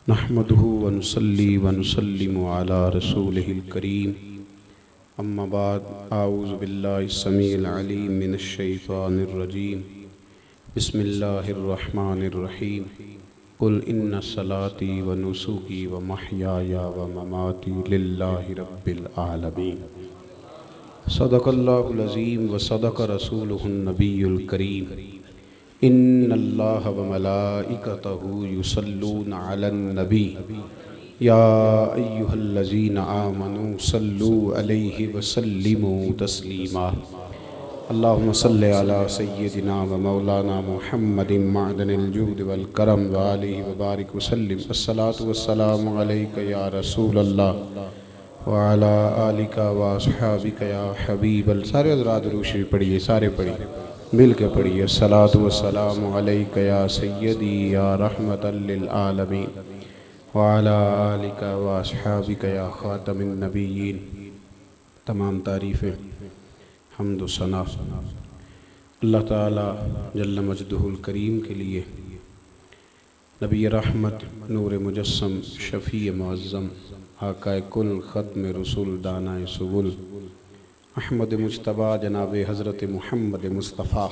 नहमदुहु व नुसल्ली व नुसल्लिमु अला रसूलिहिल करीम। अम्मा बाद, आऊज़ु बिल्लाहि समीइल अलीम मिनश शैतानिर रजीम। बिस्मिल्लाहिर रहमानिर रहीम। कुल इन्ना सलाती व नुसुकी व महयाया व ममाती लिल्लाहि रब्बिल आलमीन। सदक़ल्लाहुल अज़ीम व सदक़ रसूलुहुन नबियुल करीम। इन्नल्लाह व मलाइकतहु युसल्लूना अलन नबी या अय्युहल्लज़ीना आमनू सल्लू अलैहि व सल्लिमू तस्लीमा। अल्लाहुम्मा सल्लि अला सय्यिदिना व मौलाना मुहम्मदिन मअदनिल जूद वल करम व आलिहि व बारिक व सल्लिम। अस्सलातु वस्सलामु अलैका या रसूलल्लाह व अला आलिका व अस्हाबिका या हबीबल। सारे हज़रात दुरूद शरीफ पढ़िए, सारे पढ़िए, मिल के पढ़िए। अस्सलातु वस्सलामु अलैका या सय्यदी या रहमतल लिल आलमीन व अला आलिका व अस्हाबिका या खातमिन नबिय्यीन। तमाम तारीफ़ें हम्द व सना अल्लाह ताला जल्ल मजदुहुल करीम के लिए। नबी रहमत नूर मुजस्सम शफ़ी मुअज़्ज़म आक़ाए कुल ख़त्म रसूल दानाए सुबुल अहमद मुज्तबा जनाब हज़रत मुहम्मद मुस्तफ़ा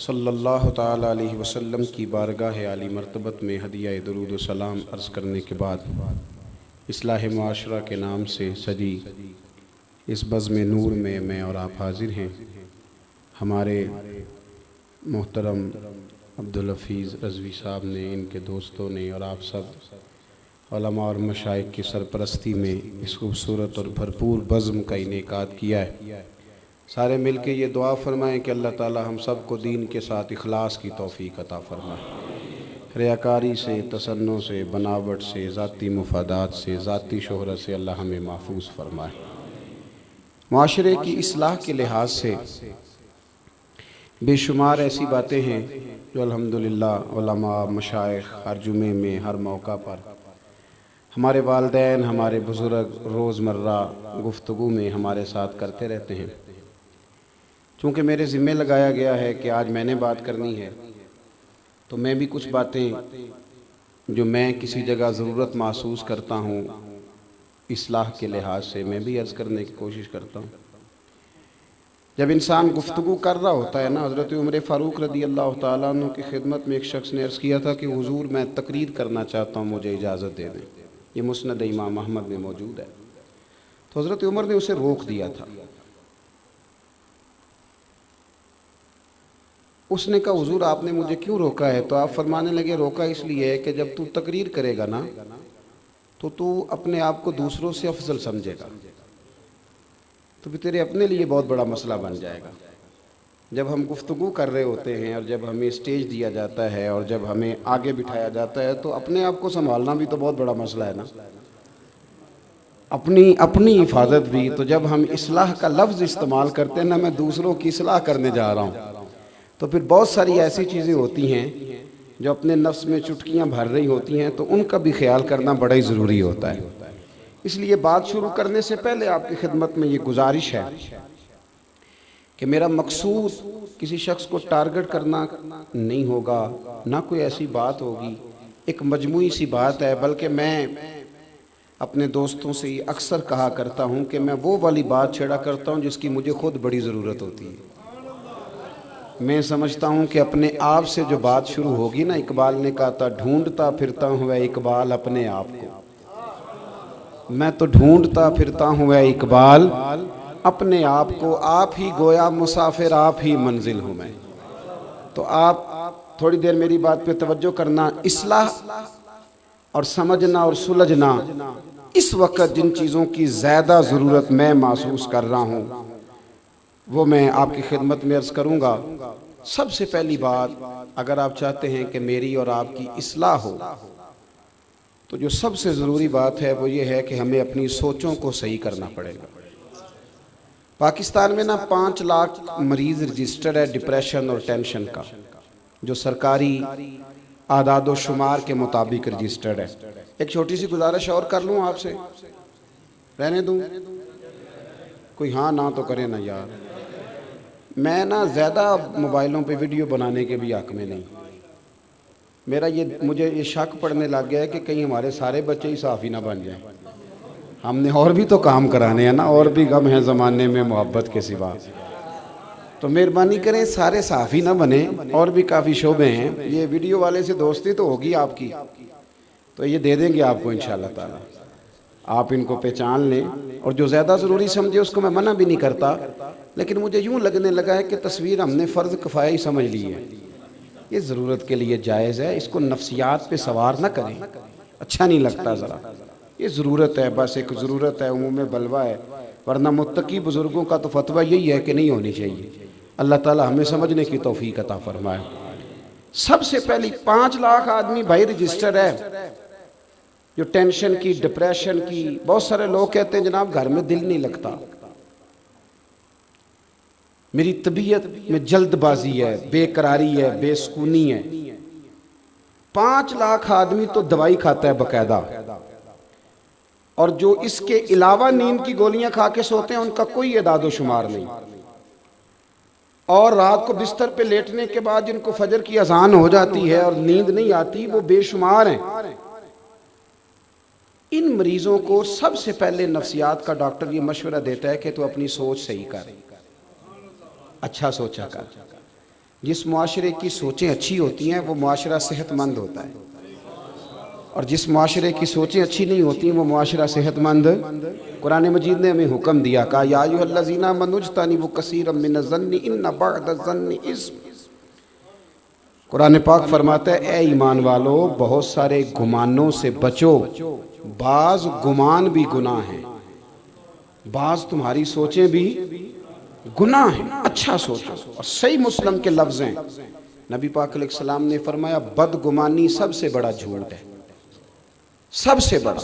सल्लल्लाहु ताला अलैहि वसल्लम की बारगाह आली मर्तबत में हदिया दुरूद व सलाम अर्ज़ करने के बाद इस्लाह मुआशरा के नाम से सजी इस बज़्म नूर में मैं और आप हाज़िर हैं। हमारे मोहतरम अब्दुल हफीज़ रज़वी साहब ने, इनके दोस्तों ने और आप सब उलमा और मशाइख की सरपरस्ती में इस खूबसूरत और भरपूर बज़्म का इनेकाद किया है। सारे मिल के ये दुआ फरमाएँ कि अल्लाह ताला हम सब को दीन के साथ इखलास की तौफ़ीक़ अता फरमाए। रियाकारी से, तसन्नो से, बनावट से, ज़ाती मुफादात से, ज़ाती शोहरत से अल्लाह हमें महफूज फरमाए। माशरे की इस्लाह के लिहाज से बेशुमार ऐसी बातें हैं जो अल्हम्दुलिल्लाह उलमा मशाइख हर जुमे में, हर मौका पर, हमारे वालिदैन, हमारे बुज़ुर्ग रोज़मर्रा गुफ्तगू में हमारे साथ करते रहते हैं। चूँकि मेरे ज़िम्मे लगाया गया है कि आज मैंने बात करनी है, तो मैं भी कुछ बातें जो मैं किसी जगह ज़रूरत महसूस करता हूँ इस्लाह के लिहाज से, मैं भी अर्ज़ करने की कोशिश करता हूँ। जब इंसान गुफ्तगू कर रहा होता है ना, हज़रत उमर फ़ारूक रदी अल्लाह ताला अन्हु की खिदमत में एक शख्स ने अर्ज़ किया था कि हुज़ूर मैं तकरीर करना चाहता हूँ, मुझे इजाज़त दे दें। ये मुस्नद इमाम अहमद में मौजूद है। तो हज़रत उमर ने उसे रोक दिया था। उसने कहा हुज़ूर आपने मुझे क्यों रोका है? तो आप फरमाने लगे रोका इसलिए है कि जब तू तकरीर करेगा ना तो तू अपने आप को दूसरों से अफजल समझेगा, तो फिर तेरे अपने लिए बहुत बड़ा मसला बन जाएगा। जब हम गुफ्तगू कर रहे होते हैं और जब हमें स्टेज दिया जाता है और जब हमें आगे बिठाया जाता है तो अपने आप को संभालना भी तो बहुत बड़ा मसला है ना, अपनी हिफाजत भी। तो जब हम इस्लाह का लफ्ज़ इस्तेमाल करते हैं ना, मैं दूसरों की इस्लाह करने जा रहा हूँ, तो फिर बहुत सारी ऐसी चीज़ें होती हैं जो अपने नफ्स में चुटकियाँ भर रही होती हैं, तो उनका भी ख्याल करना बड़ा ही ज़रूरी होता है। इसलिए बात शुरू करने से पहले आपकी खिदमत में ये गुजारिश है कि मेरा मकसूद किसी शख्स को टारगेट करना नहीं होगा, ना कोई ऐसी बात होगी, एक मजमूई सी बात है। बल्कि मैं अपने दोस्तों से अक्सर कहा करता हूँ कि मैं वो वाली बात छेड़ा करता हूँ जिसकी मुझे खुद बड़ी ज़रूरत होती है। मैं समझता हूँ कि अपने आप से जो बात शुरू होगी ना, इकबाल ने कहा था ढूंढता फिरता हूँ इकबाल अपने आप को, मैं तो ढूंढता फिरता हूँ इकबाल अपने आप को, आप ही गोया मुसाफिर आप ही मंजिल हूँ मैं। तो आप थोड़ी देर मेरी बात पे तवज्जो करना। इस्लाह और समझना और सुलझना, इस वक्त जिन चीज़ों की ज़्यादा ज़रूरत मैं महसूस कर रहा हूँ वो मैं आपकी खिदमत में अर्ज़ करूँगा। सबसे पहली बात, अगर आप चाहते हैं कि मेरी और आपकी इस्लाह हो तो जो सबसे ज़रूरी बात है वो ये है कि हमें अपनी सोचों को सही करना पड़ेगा। पाकिस्तान में ना 5 लाख मरीज़ रजिस्टर्ड है डिप्रेशन और टेंशन का, जो सरकारी आदाद शुमार के मुताबिक रजिस्टर्ड है। एक छोटी सी गुजारिश और कर लूँ आपसे, रहने दूँ? कोई हाँ ना तो करे ना यार। मैं ना ज़्यादा मोबाइलों पे वीडियो बनाने के भी हक़ में नहीं, मेरा ये मुझे ये शक पड़ने लग गया है कि कहीं हमारे सारे बच्चे ही साफ़ी ना बन जाएं। हमने और भी तो काम कराने हैं ना, और भी गम है ज़माने में मोहब्बत के सिवा। तो मेहरबानी करें सारे साफ़ी ना बने, और भी काफ़ी शोबे हैं। ये वीडियो वाले से दोस्ती तो होगी आपकी, तो ये दे देंगे आपको इंशाअल्लाह ताला। आप इनको पहचान लें, और जो ज़्यादा ज़रूरी समझे उसको मैं मना भी नहीं करता, लेकिन मुझे यूँ लगने लगा है कि तस्वीर हमने फ़र्ज़ किफ़ाया ही समझ ली है। ये ज़रूरत के लिए जायज़ है, इसको नफ्सियात पे सवार ना करें, अच्छा नहीं लगता ज़रा। ये ज़रूरत है, बस एक ज़रूरत है, उमूम बलवा है, वरना मुत्तकी बुज़ुर्गों का तो फतवा यही है कि नहीं होनी चाहिए। अल्लाह ताला हमें समझने की तौफीक अता फरमाए। सबसे पहली 5 लाख आदमी भाई रजिस्टर है, जो टेंशन की, डिप्रेशन की। बहुत सारे लोग कहते हैं जनाब घर में दिल नहीं लगता, मेरी तबीयत में जल्दबाजी है, बेकरारी है, बेसुकूनी है। 5 लाख आदमी तो दवाई खाता है बाकायदा, और जो इसके अलावा नींद की गोलियां खा के सोते हैं उनका कोई एदादो शुमार नहीं। और रात को बिस्तर पे लेटने के बाद जिनको फजर की अजान हो जाती है और नींद नहीं आती, वो बेशुमार हैं। इन मरीजों को सबसे पहले नफ्सियात का डॉक्टर ये मशवरा देता है कि तू अपनी सोच सही कर, अच्छा सोचा कर। जिस मुआशरे की सोचें अच्छी होती हैं वो मुआशरा सेहतमंद होता है, और जिस मुआशरे की सोचें अच्छी नहीं होती वो मुआशरा सेहतमंद। कुरान मजीद ने हमें हुक्म दिया, कहा या अय्युहल्लज़ीना आमनू इज्तनिबू कसीरम मिनज़्ज़न्नि इन्न बअदज़्ज़न्नि इस्म। कुरान पाक फरमाता है, ए ईमान वालो, बहुत सारे गुमानों से बचो, बाज गुमान भी गुनाह हैं, बाज तुम्हारी सोचें भी गुनाह हैं, अच्छा सोचो। और सही मुस्लिम के लफ्ज़ हैं, नबी पाक अलैहिस्सलाम ने फरमाया बदगुमानी सबसे बड़ा झूठ है, सबसे बड़ा।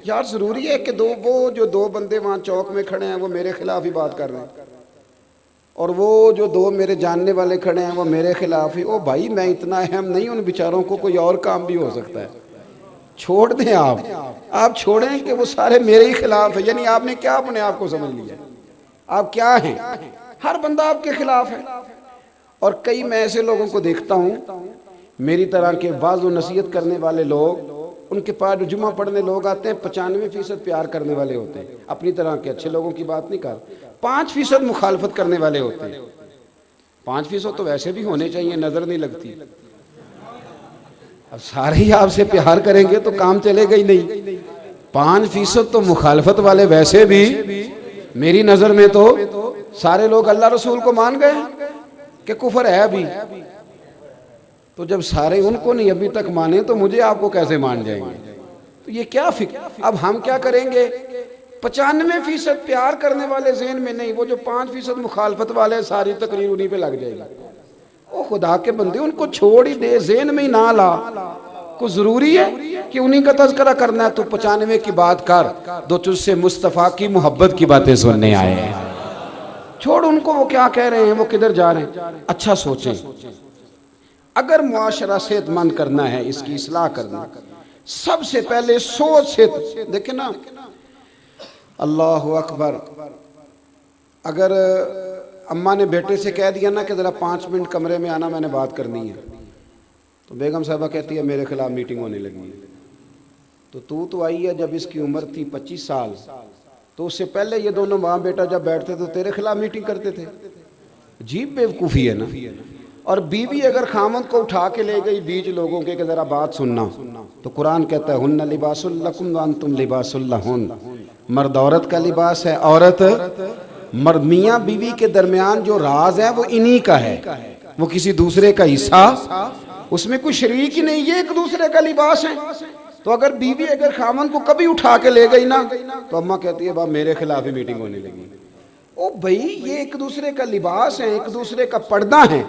यार जरूरी है कि जो दो बंदे वहां चौक में खड़े हैं वो मेरे खिलाफ ही बात कर रहे हैं, और वो जो 2 मेरे जानने वाले खड़े हैं वो मेरे खिलाफ ही। ओ भाई, मैं इतना अहम नहीं, उन बेचारों को कोई और काम भी हो सकता है। छोड़ दें आप छोड़ें कि वो सारे मेरे ही खिलाफ है। यानी आपने क्या अपने आप को समझ लिया, आप क्या हैं? हर बंदा आपके खिलाफ है। और कई मैं ऐसे लोगों को देखता हूँ, मेरी तरह के वाज़ और नसीहत करने वाले लोग, उनके पास जो जुमा पढ़ने लोग आते हैं 95% प्यार करने वाले होते हैं, अपनी तरह के अच्छे लोगों की बात नहीं कर। 5% मुखालफत करने वाले होते हैं। 5% तो वैसे भी होने चाहिए, नजर नहीं लगती। अब सारे ही आपसे प्यार करेंगे तो काम चलेगा ही नहीं। 5% तो मुखालफत वाले वैसे भी मेरी नजर में तो सारे लोग अल्लाह रसूल को मान गए कि कुफर है अभी। तो जब सारे उनको नहीं अभी तक माने तो मुझे आपको कैसे मान जाएंगे? तो ये क्या फिक्र। अब हम क्या करेंगे? 95% प्यार करने वाले ज़हन में नहीं, वो जो 5% मुखालफत वाले, सारी तकरीर उन्हीं पे लग जाएगी। ओ खुदा के बंदे, उनको छोड़ ही दे, ज़हन में ही ना ला। कुछ जरूरी है कि उन्हीं का तज़किरा करना है? तो 95 की बात कर दो, तुझसे मुस्तफ़ा की मोहब्बत की बातें सुनने आए हैं। छोड़ उनको, वो क्या कह रहे हैं, वो किधर जा रहे हैं। अच्छा सोचें, अगर मुआशरा सेहतमंद करना है, इसकी इस्लाह करना, सबसे पहले सोच से। देखे ना, अल्लाह अकबर, अगर अम्मा ने बेटे से कह दिया ना कि ज़रा 5 मिनट कमरे में आना, मैंने बात करनी है, तो बेगम साहबा कहती है मेरे खिलाफ मीटिंग होने लगी है। तो तू आई है जब इसकी उम्र थी 25 साल, तो उससे पहले ये दोनों माँ बेटा जब बैठते तो तेरे खिलाफ मीटिंग करते थे। अजीब बेवकूफ़ी है ना। और बीवी अगर खामद को उठा के ले गई बीच लोगों के कि ज़रा बात सुनना, तो कुरान कहता है हुन्ना लिबासुल लकुम व अंतुम लिबासुल लहुन। मर्द औरत का लिबास है, औरत मर्द। मियाँ बीवी के दरमियान जो राज है वो इन्हीं का है, वो किसी दूसरे का हिस्सा, उसमें कोई शरीक ही नहीं, ये एक दूसरे का लिबास है। तो अगर बीवी अगर खामन को कभी उठा के ले गई ना, तो अम्मा कहती है बाप मेरे खिलाफ ही मीटिंग होने लगी। ओ भाई, ये एक दूसरे का लिबास है, एक दूसरे का पर्दा है।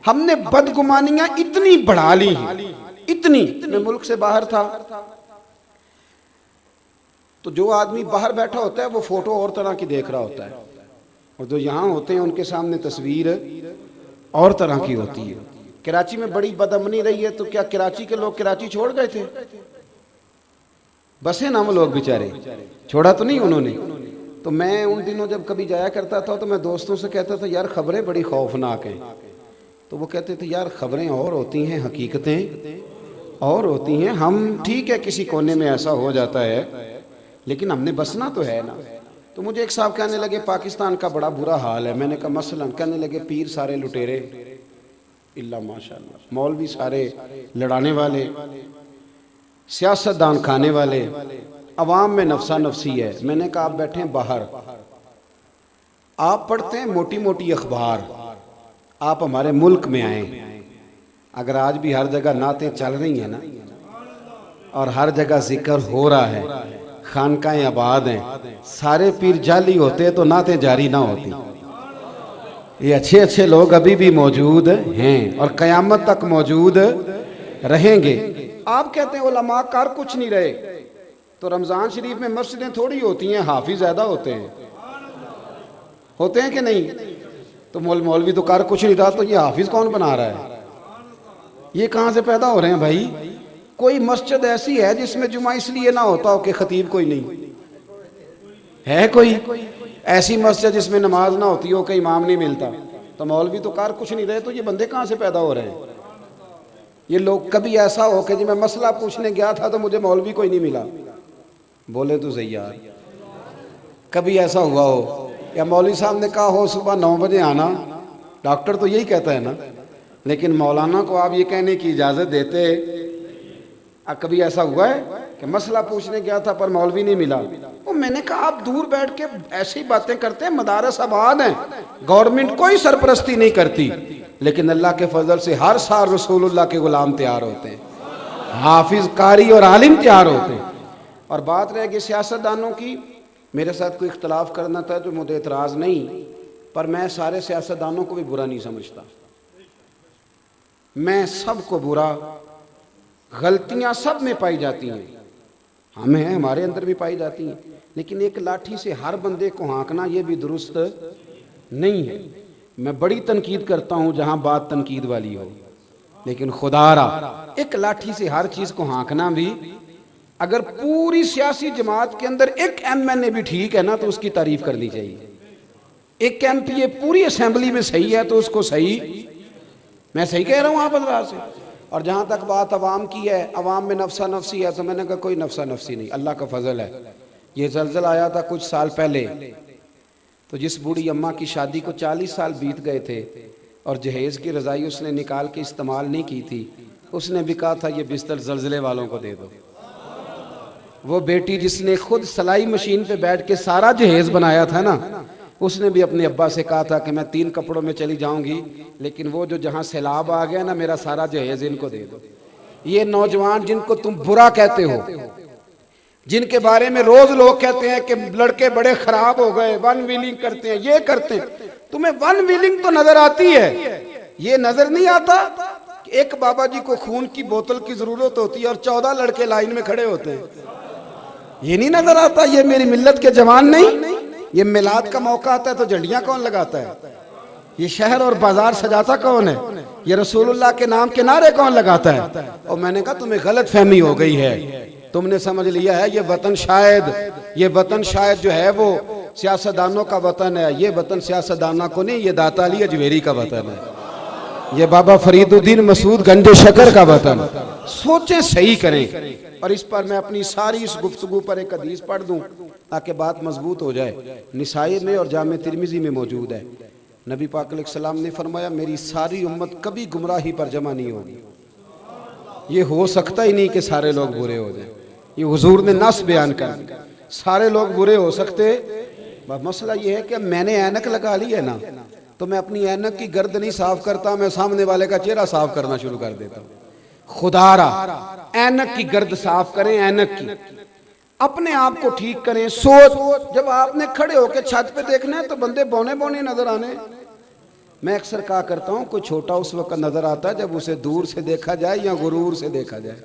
हमने बदगुमानियां इतनी बढ़ा ली हैं, इतनी। मैं मुल्क से बाहर था, तो जो आदमी बाहर बैठा होता है वो फोटो और तरह की देख रहा होता है, और जो यहाँ होते हैं उनके सामने तस्वीर और तरह की होती है। कराची में बड़ी बदअमनी रही है, तो क्या कराची के लोग कराची छोड़ गए थे? बसे ना वो लोग बेचारे, छोड़ा तो नहीं उन्होंने। तो मैं उन दिनों जब कभी जाया करता था तो मैं दोस्तों से कहता था यार खबरें बड़ी खौफनाक हैं। तो वो कहते थे यार खबरें और होती हैं, हकीकतें और होती हैं। हम ठीक है किसी कोने में ऐसा हो जाता है, लेकिन हमने बसना तो है ना। तो मुझे एक साहब कहने लगे पाकिस्तान का बड़ा बुरा हाल है। मैंने कहा मसलन, कहने लगे पीर सारे लुटेरे इल्ला माशाअल्लाह, मौलवी सारे लड़ाने वाले, सियासतदान खाने वाले, अवाम में नफसा नफसी है। मैंने कहा आप बैठे हैं बाहर, आप पढ़ते हैं मोटी मोटी अखबार, आप हमारे मुल्क में आए। अगर आज भी हर जगह नातें चल रही हैं ना, और हर जगह जिक्र हो रहा है, खानकाएं आबाद हैं, सारे पीर जाली होते तो नातें जारी ना होती। ये अच्छे अच्छे लोग अभी भी मौजूद हैं और क़यामत तक मौजूद रहेंगे। आप कहते हैं उलमा कर कुछ नहीं रहे, तो रमज़ान शरीफ में मस्जिदें थोड़ी होती हैं, हाफिज ज़्यादा होते हैं कि नहीं? तो मौलवी तो कर कुछ नहीं रहा, तो ये हाफिज कौन बना रहा है? ये कहाँ से पैदा हो रहे हैं भाई? कोई मस्जिद ऐसी है जिसमें जुमा इसलिए ना होता हो कि खतीब कोई नहीं है? कोई ऐसी मस्जिद जिसमें नमाज ना होती हो कि इमाम नहीं मिलता? तो मौलवी तो कार कुछ नहीं रहे, तो ये बंदे कहाँ से पैदा हो रहे हैं? ये लोग कभी ऐसा हो कि जी मैं मसला पूछने गया था तो मुझे मौलवी कोई नहीं मिला, बोले तो सही यार। कभी ऐसा हुआ हो या मौलवी साहब ने कहा हो सुबह 9 बजे आना, डॉक्टर तो यही कहता है ना, लेकिन मौलाना को आप ये कहने की इजाज़त देते? कभी ऐसा हुआ है कि मसला पूछने गया था पर मौलवी नहीं मिला? वो मैंने कहा आप दूर बैठ के ऐसी बातें करते हैं, मदारस आबाद हैं, गवर्नमेंट कोई सरपरस्ती नहीं करती, लेकिन अल्लाह के फजल से हर साल रसूलुल्लाह के गुलाम तैयार होते हैं, हाफिज कारी और आलिम तैयार होते हैं। और बात रह गई सियासतदानों की, मेरे साथ कोई इख्तलाफ करना था तो मुझे एतराज़ नहीं, पर मैं सारे सियासतदानों को भी बुरा नहीं समझता। मैं सबको बुरा, गलतियां सब में पाई जाती हैं, हमें हमारे अंदर भी पाई जाती हैं, लेकिन एक लाठी से हर बंदे को हाँकना ये भी दुरुस्त नहीं है। मैं बड़ी तनकीद करता हूँ जहाँ बात तनकीद वाली हो, लेकिन खुदारा एक लाठी से हर चीज़ को हाँकना भी, अगर पूरी सियासी जमात के अंदर एक MNA भी ठीक है ना तो उसकी तारीफ करनी चाहिए। एक MPA पूरी असेंबली में सही है तो उसको सही, मैं सही कह रहा हूँ आप हज़रात से। और जहाँ तक बात अवाम की है, अवाम में नफसा नफसी है, तो मैंने कहा कोई नफसा नफसी नहीं, अल्लाह का फजल है। ये ज़लज़ला आया था कुछ साल पहले, तो जिस बूढ़ी अम्मा की शादी को 40 साल बीत गए थे और जहेज़ की रज़ाई उसने निकाल के इस्तेमाल नहीं की थी, उसने भी कहा था ये बिस्तर ज़लज़ले वालों को दे दो। वो बेटी जिसने खुद सिलाई मशीन पे बैठ के सारा जहेज़ बनाया था ना, उसने भी अपने अब्बा से कहा था कि मैं 3 कपड़ों में चली जाऊंगी, लेकिन वो जो जहां सैलाब आ गया ना, मेरा सारा जहेज इनको दे दो। ये नौजवान जिनको तुम बुरा कहते हो, जिनके बारे में रोज लोग कहते हैं कि लड़के बड़े खराब हो गए, वन व्हीलिंग करते हैं, ये करते हैं, तुम्हें वन व्हीलिंग तो नजर आती है, ये नजर नहीं आता कि एक बाबा जी को खून की बोतल की जरूरत होती है और 14 लड़के लाइन में खड़े होते हैं? ये नहीं नजर आता? ये मेरी मिल्लत के जवान नहीं? ये मिलाद का मौका आता है तो झंडियां कौन लगाता है? ये शहर और बाजार सजाता कौन है? ये रसूलुल्लाह के नाम के नारे कौन लगाता है? और मैंने कहा तुम्हें गलत फहमी हो गई है, तुमने समझ लिया है ये वतन शायद जो है वो सियासतदानों का वतन है। ये वतन सियासतदानों को नहीं, ये दाता अली अजमेरी का वतन है, ये बाबा फरीदुद्दीन मसूद गंजे शकर का वतन। सोचें, सही करें। और इस पर मैं अपनी सारी इस गुफ्तगू पर एक हदीस पढ़ दूं ताकि बात मजबूत हो जाए। निसाई में और जामे तिरमिजी में मौजूद है। नबी पाक अलैहिस्सलाम ने फरमाया मेरी सारी उम्मत कभी गुमराही पर जमा नहीं होगी। ये हो सकता ही नहीं कि सारे लोग बुरे हो जाएं। ये हुजूर ने नस बयान कर दिया, सारे लोग बुरे हो सकते। मसला ये है कि मैंने ऐनक लगा ली है ना, तो मैं अपनी ऐनक की गर्द नहीं साफ करता, मैं सामने वाले का चेहरा साफ करना शुरू कर देता हूँ। खुदारा ऐनक की गर्द साफ करें, ऐनक की, अपने आप को ठीक करें। सोच, जब आपने खड़े होकर छत पे देखना है तो बंदे बौने बौने नजर आने। मैं अक्सर कहा करता हूँ कोई छोटा उस वक्त नजर आता है जब उसे दूर से देखा जाए या गुरूर से देखा जाए।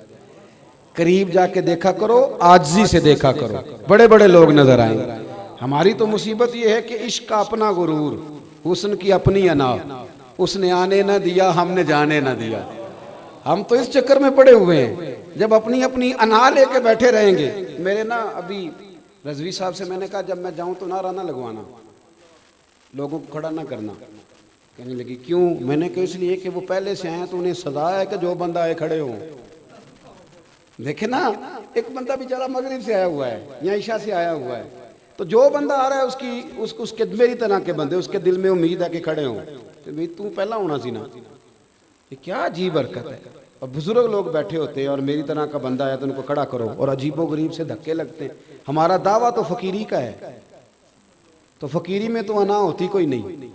करीब जाके देखा करो, आजिज़ी से देखा करो, बड़े बड़े लोग नजर आएंगे। हमारी तो मुसीबत ये है कि इश्क का अपना गुरूर, हुस्न की अपनी अना, उसने आने ना दिया हमने जाने ना दिया। हम तो इस चक्कर में पड़े हुए हैं, जब अपनी अपनी अना लेके बैठे रहेंगे। मेरे ना अभी रजवी साहब से मैंने कहा जब मैं जाऊं तो नारा ना लगवाना, लोगों को खड़ा ना करना। कहने लगी क्यों? मैंने कहा इसलिए कि वो पहले से आए तो उन्हें सजा है कि जो बंदा आए खड़े हों। देखे ना, एक बंदा बेचारा मगरिब से आया हुआ है या ईशा से आया हुआ है, तो जो बंदा आ रहा है उसके मेरी तरह के बंदे उसके दिल में उम्मीद है कि खड़े हों, तो भाई तू पहला होना सी ना। ये क्या अजीब हरकत है। और बुजुर्ग लोग बैठे होते हैं और मेरी तरह का बंदा है तो उनको खड़ा करो, और अजीबो गरीब से धक्के लगते हैं। हमारा दावा तो फकीरी का है, तो फकीरी में तो अना होती कोई नहीं,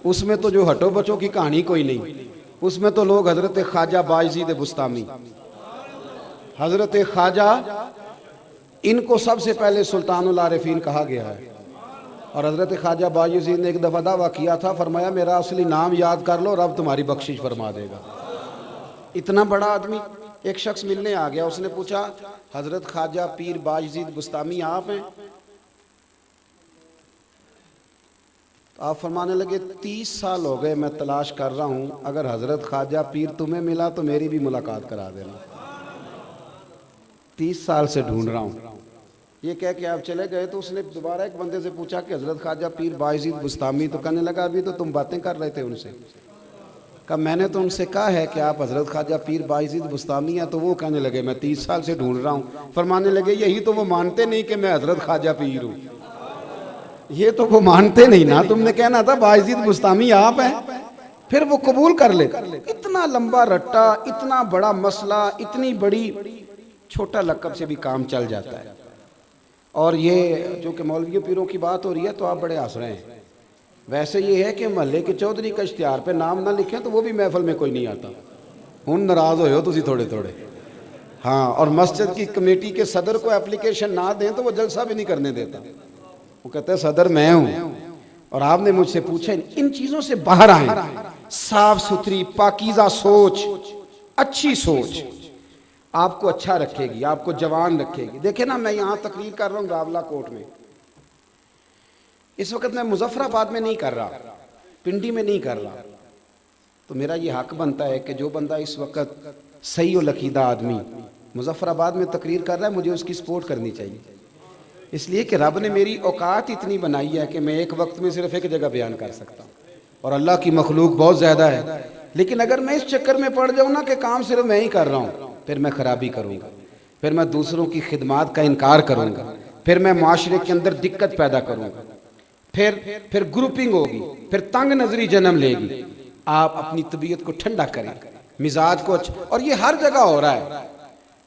उसमें तो जो हटो बचो की कहानी कोई नहीं, उसमें तो लोग हजरत ख्वाजा बायजीद बुस्तामी, हजरत ख्वाजा, इनको सबसे पहले सुल्तानुल आरिफीन कहा गया है। और हजरत ख्वाजा बायजीद ने एक दफ़ा दावा किया था, फरमाया मेरा असली नाम याद कर लो, रब तुम्हारी बख्शिश फरमा देगा। इतना बड़ा आदमी। एक शख्स मिलने आ गया, उसने पूछा हजरत ख्वाजा पीर बायजीद बुस्तामी आप हैं? तो आप फरमाने लगे 30 साल हो गए मैं तलाश कर रहा हूं, अगर हजरत ख्वाजा पीर तुम्हें मिला तो मेरी भी मुलाकात करा देना। 30 साल से ढूंढ रहा हूं। ये कह के आप चले गए। तो उसने दोबारा एक बंदे से पूछा कि हजरत ख्वाजा पीर बायजीद बुस्तामी, तो कहने लगा अभी तो तुम बातें कर रहे थे उनसे। कहा मैंने तो उनसे कहा है कि आप हजरत ख्वाजा पीर बायजीद बुस्तामी हैं, तो वो कहने लगे मैं 30 साल से ढूंढ रहा हूँ। फरमाने लगे यही तो वो मानते नहीं कि मैं हजरत ख्वाजा पीर हूँ, ये तो वो मानते नहीं ना, तुमने कहना था बायजीद बुस्तामी आप हैं, फिर वो कबूल कर ले। इतना लंबा रट्टा, इतना बड़ा मसला, इतनी बड़ी, छोटा लक़ब से भी काम चल जाता है। और ये जो कि मौलवी पीरों की बात हो रही है तो आप बड़े हंस रहे हैं। वैसे ये है कि महल्ले के चौधरी का इश्तिहार पे नाम ना लिखें तो वो भी महफल में कोई नहीं आता। हुन नाराज हो तुसी थोड़े थोड़े। हाँ, और मस्जिद की कमेटी के सदर को एप्लीकेशन ना दें तो वो जलसा भी नहीं करने देता। वो कहते हैं सदर मैं हूँ और आपने मुझसे पूछा। इन चीज़ों से बाहर आए। साफ सुथरी पाकीज़ा सोच, अच्छी सोच आपको अच्छा रखेगी, आपको जवान रखेगी। देखे ना, मैं यहाँ तकरीर कर रहा हूँ रावला कोट में, इस वक्त मैं मुजफ्फराबाद में नहीं कर रहा, पिंडी में नहीं कर रहा। तो मेरा ये हक बनता है कि जो बंदा इस वक्त सही और लकीदा आदमी मुजफ्फराबाद में तकरीर कर रहा है, मुझे उसकी सपोर्ट करनी चाहिए। इसलिए कि रब ने मेरी औकात इतनी बनाई है कि मैं एक वक्त में सिर्फ एक जगह बयान कर सकता हूँ, और अल्लाह की मखलूक बहुत ज़्यादा है। लेकिन अगर मैं इस चक्कर में पड़ जाऊँ ना कि काम सिर्फ मैं ही कर रहा हूँ, फिर मैं खराबी करूँगा, फिर मैं दूसरों की खिदमात का इनकार करूँगा, फिर मैं माशरे के अंदर दिक्कत पैदा करूँगा, फिर ग्रुपिंग होगी, फिर तंग नजरी जन्म लेगी। आप अपनी तबीयत को ठंडा करें, मिजाज को अच्छा। और ये हर जगह हो रहा है।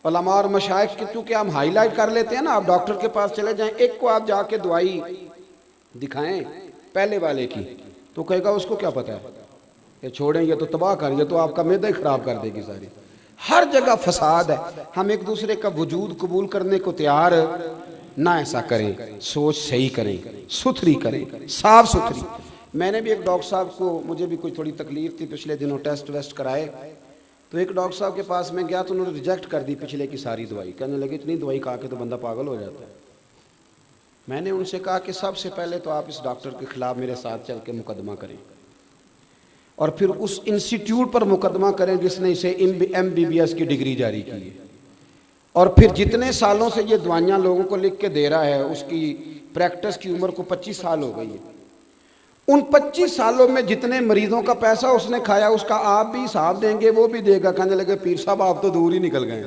उलमा और मशाइख के चूँकि हम हाईलाइट कर लेते हैं ना, आप डॉक्टर के पास चले जाएं, एक को आप जाके दवाई दिखाएं पहले वाले की, तो कहेगा उसको क्या पता है, ये छोड़ें, ये तो तबाह कर, ये तो आपका मैदा ही खराब कर देगी सारी। हर जगह फसाद है। हम एक दूसरे का वजूद कबूल करने को तैयार ना, ऐसा करें, सोच सही करें, सुथरी करें, साफ सुथरी। मैंने भी एक डॉक्टर साहब को, मुझे भी कोई थोड़ी तकलीफ थी पिछले दिनों, टेस्ट वेस्ट कराए, तो एक डॉक्टर साहब के पास में गया तो उन्होंने रिजेक्ट कर दी पिछले की सारी दवाई। कहने लगे इतनी दवाई खा के तो बंदा पागल हो जाता है। मैंने उनसे कहा कि सबसे पहले तो आप इस डॉक्टर के खिलाफ मेरे साथ चल के मुकदमा करें, और फिर उस इंस्टीट्यूट पर मुकदमा करें जिसने इसे MBBS की डिग्री जारी की है, और फिर जितने सालों से ये दवाइयाँ लोगों को लिख के दे रहा है, उसकी प्रैक्टिस की उम्र को 25 साल हो गई है। उन 25 सालों में जितने मरीजों का पैसा उसने खाया, उसका आप भी हिसाब देंगे, वो भी देगा। कहने लगे पीर साहब आप तो दूर ही निकल गए।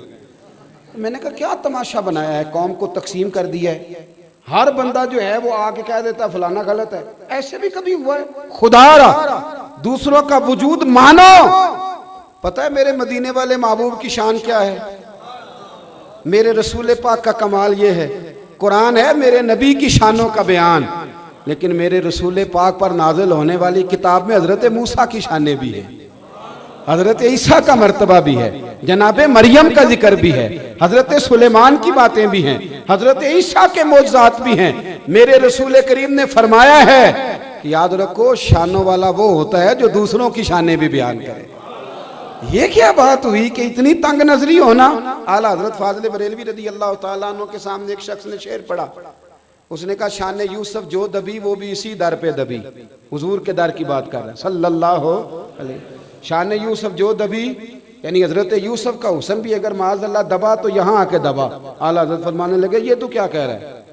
मैंने कहा क्या तमाशा बनाया है, कौम को तकसीम कर दिया है। हर बंदा जो है वो आके कह देता है फलाना गलत है। ऐसे भी कभी हुआ है? खुदारा दूसरों का वजूद मानो। पता है मेरे मदीने वाले महबूब की शान क्या है? मेरे रसूल पाक का कमाल ये है, कुरान है मेरे नबी की शानों का बयान, लेकिन मेरे रसूल पाक पर नाजिल होने वाली किताब में हजरत मूसा की शानें भी है, हजरत ईसा का मर्तबा भी है, जनाबे मरियम का जिक्र भी है, हजरत सुलेमान की बातें भी हैं, हजरत ईसा के मौजज़ात भी हैं। मेरे रसूल करीम ने फरमाया है कि याद रखो शानों वाला वो होता है जो दूसरों की शानें भी बयान करे। ये क्या बात हुई कि इतनी तंग नजरी होना। आला हजरत फाजिल बरेलवी रदी अल्लाह तआला अन्हु के सामने एक शख्स ने शेर पढ़ा। उसने कहा शान यूसुफ जो दबी वो भी इसी दर पे दबी। हुजूर के दर की बात कर रहे हैं सल्लल्लाहु अलैहि। शान यूसुफ जो दबी यानी हजरत यूसुफ का हुस्न भी अगर माज़अल्लाह दबा तो यहाँ आके दबा। आला हजरत फरमाने लगे ये तो क्या कह रहा है,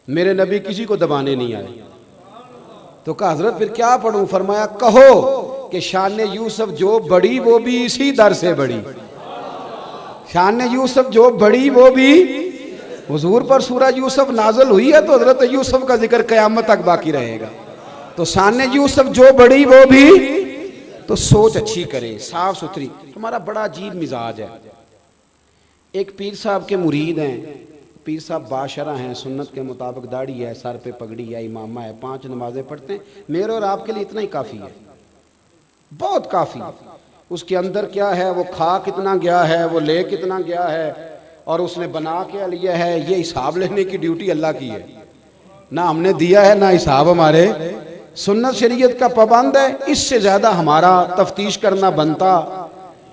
मेरे नबी किसी को दबाने नहीं आए। तो कहा हजरत फिर क्या पढ़ूं? फरमाया कहो कि शान यूसुफ जो बड़ी वो भी इसी दर से बड़ी। शान यूसुफ जो बड़ी वो भी हुजूर पर सूरह यूसुफ नाजल हुई है तो हजरत यूसुफ का जिक्र क़यामत तक बाकी रहेगा। तो शान यूसुफ जो बड़ी वो भी, तो सोच अच्छी करें, साफ सुथरी। हमारा बड़ा अजीब मिजाज है। एक पीर साहब के मुरीद हैं, पीर साहब बाशरा हैं, सुन्नत के मुताबिक दाढ़ी है, सर पे पगड़ी है, इमामा है, 5 नमाजें पढ़ते हैं। मेरे और आपके लिए इतना ही काफ़ी है, बहुत काफ़ी। उसके अंदर क्या है, वो खा कितना गया है, वो ले कितना गया है, और उसने बना क्या लिया है, ये हिसाब लेने की ड्यूटी अल्लाह की है। ना हमने दिया है ना हिसाब हमारे। सुन्नत शरीयत का पाबंद है, इससे ज़्यादा हमारा तफ्तीश करना बनता,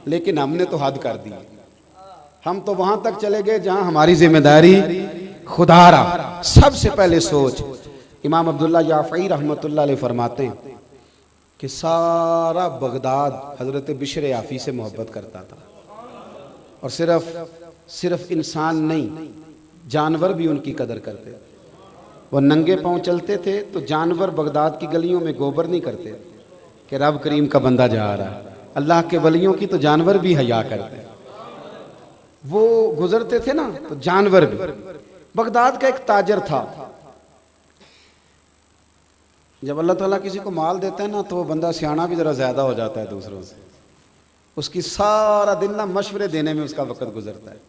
लेकिन हमने तो हद कर दी। हम तो वहां तक चले गए जहां हमारी जिम्मेदारी खुदारा। सबसे पहले सोच, इमाम अब्दुल्ला याफ़ई रहमतुल्लाह अलैह फरमाते हैं कि सारा बगदाद हजरत बिशर याफ़ी से मोहब्बत करता था, और सिर्फ इंसान नहीं, जानवर भी उनकी कदर करते थे। वो नंगे पांव चलते थे तो जानवर बगदाद की गलियों में गोबर नहीं करते कि रब करीम का बंदा जा रहा है। अल्लाह के वलियों की तो जानवर भी हया करते, वो गुजरते थे ना तो जानवर भी। बगदाद का एक ताजर था, जब अल्लाह ताला किसी को माल देता है ना तो वो बंदा सियाना भी जरा ज्यादा हो जाता है दूसरों से। उसकी सारा दिन ना मशवरे देने में उसका वक्त गुजरता है।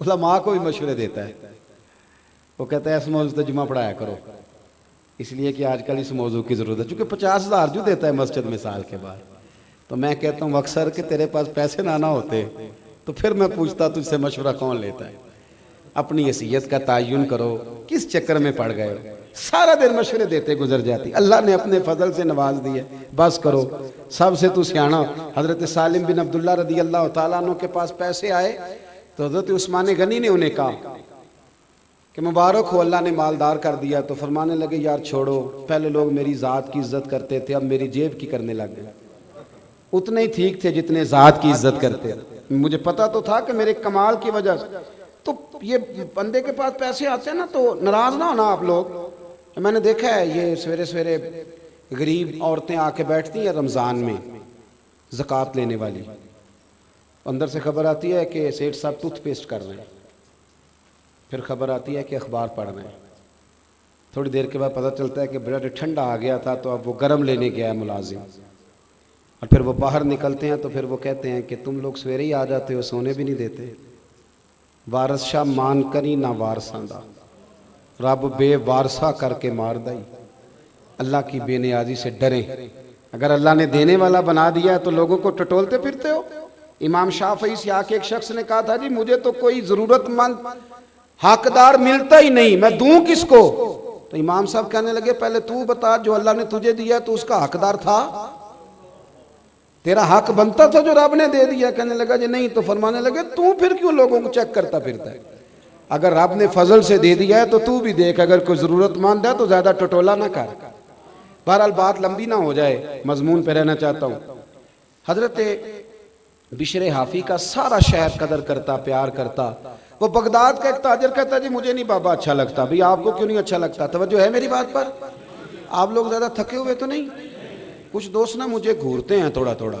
उलमा को भी मशवरे देता है। वो कहता है इस मौजू तो जुमा पढ़ाया करो, इसलिए कि आजकल इस मौजू की ज़रूरत है। चूँकि 50,000 जो देता है मस्जिद में साल के बाद, तो मैं कहता हूँ अक्सर कि तेरे पास पैसे ना होते तो फिर मैं पूछता तुझसे मशवरा कौन लेता है। अपनी हैसियत का तयन करो, किस चक्कर में पड़ गए हो। सारा दिन मशवरे देते गुजर जाती। अल्लाह ने अपने फजल से नवाज दिए, बस करो, सबसे तू सियाना। हजरत सालिम बिन अब्दुल्ला रदी अल्लाह तआला अन्हु के पास पैसे आए तो हजरत उस्मान गनी ने उन्हें कहा कि मुबारक हो, अल्लाह ने मालदार कर दिया। तो फरमाने लगे यार छोड़ो, पहले लोग मेरी ज़ात की इज्जत करते थे, अब मेरी जेब की करने लग गए। उतने ही ठीक थे जितने ज़ात की इज्जत करते। मुझे पता तो था कि मेरे कमाल की वजह से। तो ये बंदे के पास पैसे आते हैं ना तो नाराज ना होना आप लोग। मैंने देखा है ये सवेरे सवेरे गरीब औरतें आके बैठती हैं रमज़ान में ज़कात लेने वाली, अंदर से खबर आती है कि सेठ साहब टूथपेस्ट कर रहे हैं, फिर खबर आती है कि अखबार पढ़ रहे हैं। थोड़ी देर के बाद पता चलता है कि ब्रेड ठंडा आ गया था तो अब वो गर्म लेने गया है मुलाजिम। और फिर वो बाहर निकलते हैं तो फिर वो कहते हैं कि तुम लोग सवेरे ही आ जाते हो, सोने भी नहीं देते। वारस शाह मान करी ना वारसा दा, रब बेवारसा करके मार दई। अल्लाह की बेनियाजी से डरें। अगर अल्लाह ने देने वाला बना दिया है तो लोगों को टटोलते फिरते हो। इमाम शाफई से आके एक शख्स ने कहा था जी मुझे तो कोई ज़रूरतमंद हकदार मिलता ही नहीं, मैं दूं किसको। तो इमाम साहब कहने लगे पहले तू बता, जो अल्लाह ने तुझे दिया तो उसका हकदार था, तेरा हक बनता था जो रब ने दे दिया। कहने लगा जी नहीं। तो फरमाने लगे तू फिर क्यों लोगों को चेक करता फिरता है। अगर रब ने फजल से दे दिया है तो तू भी देख, अगर कोई ज़रूरतमंद है तो ज़्यादा टटोला ना कर। बहरहाल बात लंबी ना हो जाए, मजमून पे रहना चाहता हूँ। हजरत बिशर हाफी का सारा शहर कदर करता, प्यार करता। वो बगदाद का एक ताजर कहता जी मुझे नहीं बाबा अच्छा लगता। भाई आपको क्यों नहीं अच्छा लगता? तवज्जो है मेरी बात पर? आप लोग ज़्यादा थके हुए तो नहीं? कुछ दोस्त ना मुझे घूरते हैं थोड़ा थोड़ा,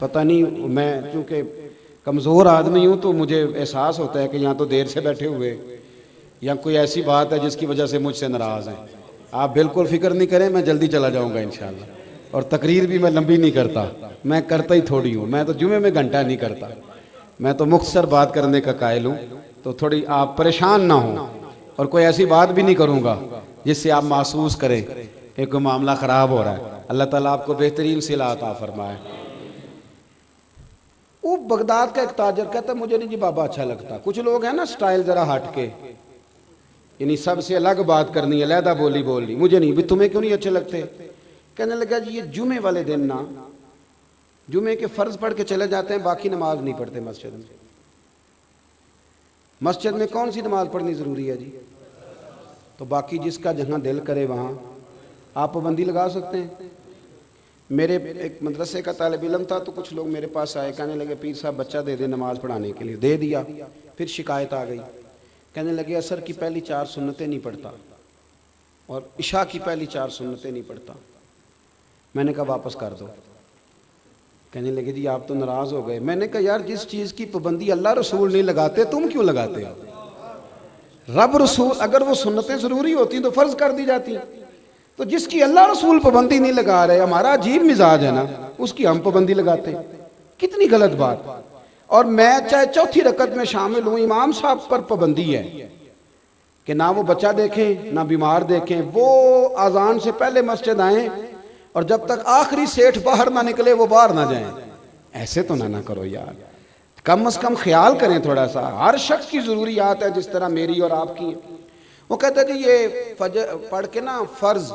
पता नहीं, मैं चूँकि कमज़ोर आदमी हूँ तो मुझे एहसास होता है कि यहाँ तो देर से बैठे हुए या कोई ऐसी बात है जिसकी वजह से मुझसे नाराज़ हैं। आप बिल्कुल फ़िक्र नहीं करें, मैं जल्दी चला जाऊँगा इंशाअल्लाह। और तकरीर भी मैं लंबी नहीं करता, मैं करता ही थोड़ी हूँ। मैं तो जुमे में घंटा नहीं करता, मैं तो मुख्तसर बात करने का कायल हूँ। तो थोड़ी आप परेशान ना हो, और कोई ऐसी बात भी नहीं करूँगा जिससे आप महसूस करें कि कोई मामला ख़राब हो रहा है। अल्लाह ताला आपको बेहतरीन सिला अता फरमाए। वो बगदाद का एक ताजर कहता मुझे नहीं जी बाबा अच्छा लगता। कुछ लोग हैं ना स्टाइल ज़रा हट के, यानी सबसे अलग बात करनी, अलहदा बोली बोलनी, मुझे नहीं। भी तुम्हें क्यों नहीं अच्छे लगते? कहने लगा जी ये जुमे वाले दिन ना जुमे के फ़र्ज पढ़ के चले जाते हैं, बाकी नमाज नहीं पढ़ते मस्जिद में। मस्जिद में कौन सी नमाज पढ़नी ज़रूरी है जी? तो बाकी जिसका जहाँ दिल करे वहाँ आप पाबंदी लगा सकते हैं। मेरे एक मदरसे का तालिब इल्म था तो कुछ लोग मेरे पास आए, कहने लगे पीर साहब बच्चा दे दे नमाज पढ़ाने के लिए। दे दिया, फिर शिकायत आ गई। कहने लगे असर की पहली 4 सुन्नतें नहीं पढ़ता और इशा की पहली 4 सुन्नतें नहीं पढ़ता। मैंने कहा वापस कर दो। कहने लगे जी आप तो नाराज हो गए। मैंने कहा यार जिस चीज की पाबंदी अल्लाह रसूल नहीं लगाते तुम क्यों लगाते हो? रब रसूल अगर वो सुन्नतें जरूरी होती तो फर्ज कर दी जाती, तो जिसकी अल्लाह रसूल पाबंदी नहीं लगा रहे, हमारा अजीब मिजाज है ना, उसकी हम पाबंदी लगाते, कितनी गलत बात। और मैं चाहे चौथी रकत में शामिल हूं, इमाम साहब पर पाबंदी है कि ना वो बच्चा देखें ना बीमार देखें, वो अजान से पहले मस्जिद आए और जब तक आखिरी सेठ बाहर ना निकले वो बाहर ना जाएं। ऐसे तो ना करो यार, कम से कम ख्याल करें थोड़ा सा। हर शख्स की जरूरियात है जिस तरह मेरी और आपकी है। वो कहता जी ये फजर पढ़ के ना फर्ज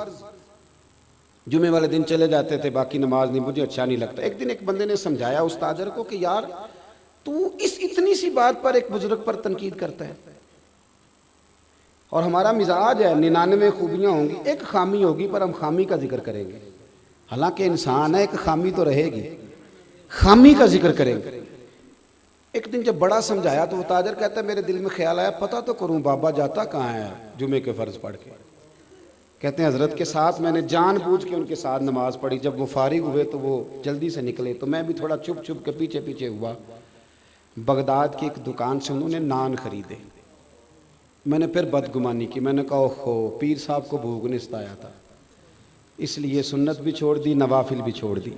जुमे वाले दिन चले जाते थे, बाकी नमाज नहीं, मुझे अच्छा नहीं लगता। एक दिन एक बंदे ने समझाया उस ताजर को कि यार तू इस इतनी सी बात पर एक बुजुर्ग पर तनकीद करता है। और हमारा मिजाज है 99 खूबियां होंगी, एक खामी होगी पर हम खामी का जिक्र करेंगे। हालांकि इंसान है, एक खामी तो रहेगी, खामी का जिक्र करेंगे। एक दिन जब बड़ा समझाया तो वो ताजर कहता है मेरे दिल में ख्याल आया पता तो करूं बाबा जाता कहाँ है जुमे के फर्ज पढ़ के। कहते हैं हजरत के साथ मैंने जानबूझ के उनके साथ नमाज पढ़ी। जब वो फारिग हुए तो वो जल्दी से निकले, तो मैं भी थोड़ा चुप चुप के पीछे पीछे हुआ। बगदाद की एक दुकान से उन्होंने नान खरीदे। मैंने फिर बदगुमानी की, मैंने कहा ओहो पीर साहब को भूख ने सताया था, इसलिए सुन्नत भी छोड़ दी, नवाफिल भी छोड़ दी।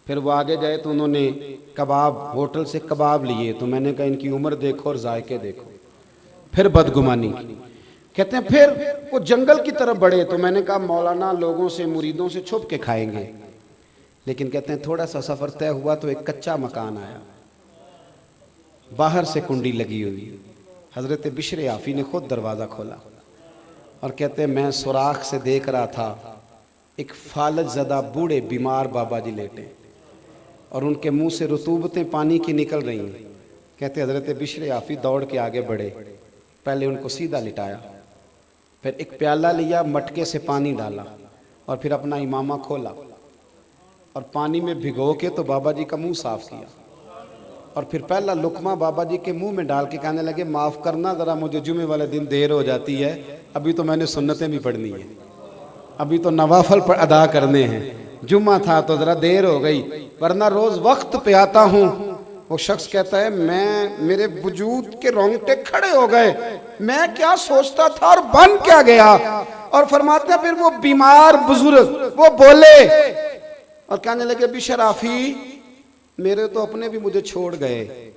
फिर वो आगे गए तो उन्होंने कबाब, होटल से कबाब लिए, तो मैंने कहा इनकी उम्र देखो और जायके देखो। फिर बदगुमानी की। कहते हैं फिर वो जंगल की तरफ बढ़े, तो मैंने कहा मौलाना लोगों से मुरीदों से छुप के खाएंगे। लेकिन कहते हैं थोड़ा सा सफ़र तय हुआ तो एक कच्चा मकान आया, बाहर से कुंडी लगी हुई। हज़रत बिशर आफ़ी ने खुद दरवाज़ा खोला और कहते हैं मैं सुराख से देख रहा था एक फालज ज़दा बूढ़े बीमार बाबा जी लेटे और उनके मुंह से रतूबतें पानी की निकल रही हैं। कहते हज़रत बिशर आफ़ी दौड़ के आगे बढ़े, पहले उनको सीधा लिटाया, फिर एक प्याला लिया, मटके से पानी डाला और फिर अपना इमामा खोला और पानी में भिगो के तो बाबा जी का मुंह साफ किया और फिर पहला लुकमा बाबा जी के मुंह में डाल के कहने लगे माफ़ करना ज़रा मुझे जुमे वाले दिन देर हो जाती है, अभी तो मैंने सुन्नतें भी पढ़नी है, अभी तो नवाफल पर अदा करने हैं, जुम्मा था तो ज़रा देर हो गई, वरना रोज़ वक्त पे आता हूँ। वो शख्स कहता है मैं, मेरे वजूद के रोंगटे खड़े हो गए, मैं क्या सोचता था और बन क्या गया। और फरमाते हैं फिर वो बीमार बुजुर्ग वो बोले और कहने लगे बिशर आफ़ी मेरे तो अपने भी मुझे छोड़ गए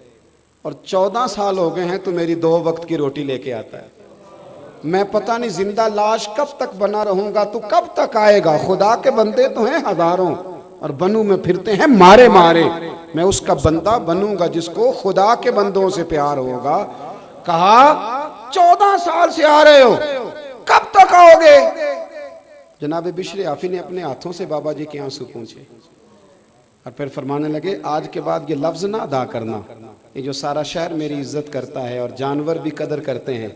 और 14 साल हो गए हैं तो मेरी 2 वक्त की रोटी लेके आता है, मैं पता नहीं जिंदा लाश कब तक बना रहूंगा, तू कब तक आएगा। खुदा के बंदे तो हैं हजारों और बनू में फिरते हैं मारे मारे, मैं उसका बंदा बनूंगा जिसको खुदा के बंदों से प्यार होगा। कहा 14 साल से आ रहे हो, कब तक आओगे? जनाब बिशर आफ़ी ने अपने हाथों से बाबा जी के आंसू पूछे और फिर फरमाने लगे आज के बाद ये लफ्ज़ ना अदा करना, ये जो सारा शहर मेरी इज्जत करता है और जानवर भी कदर करते हैं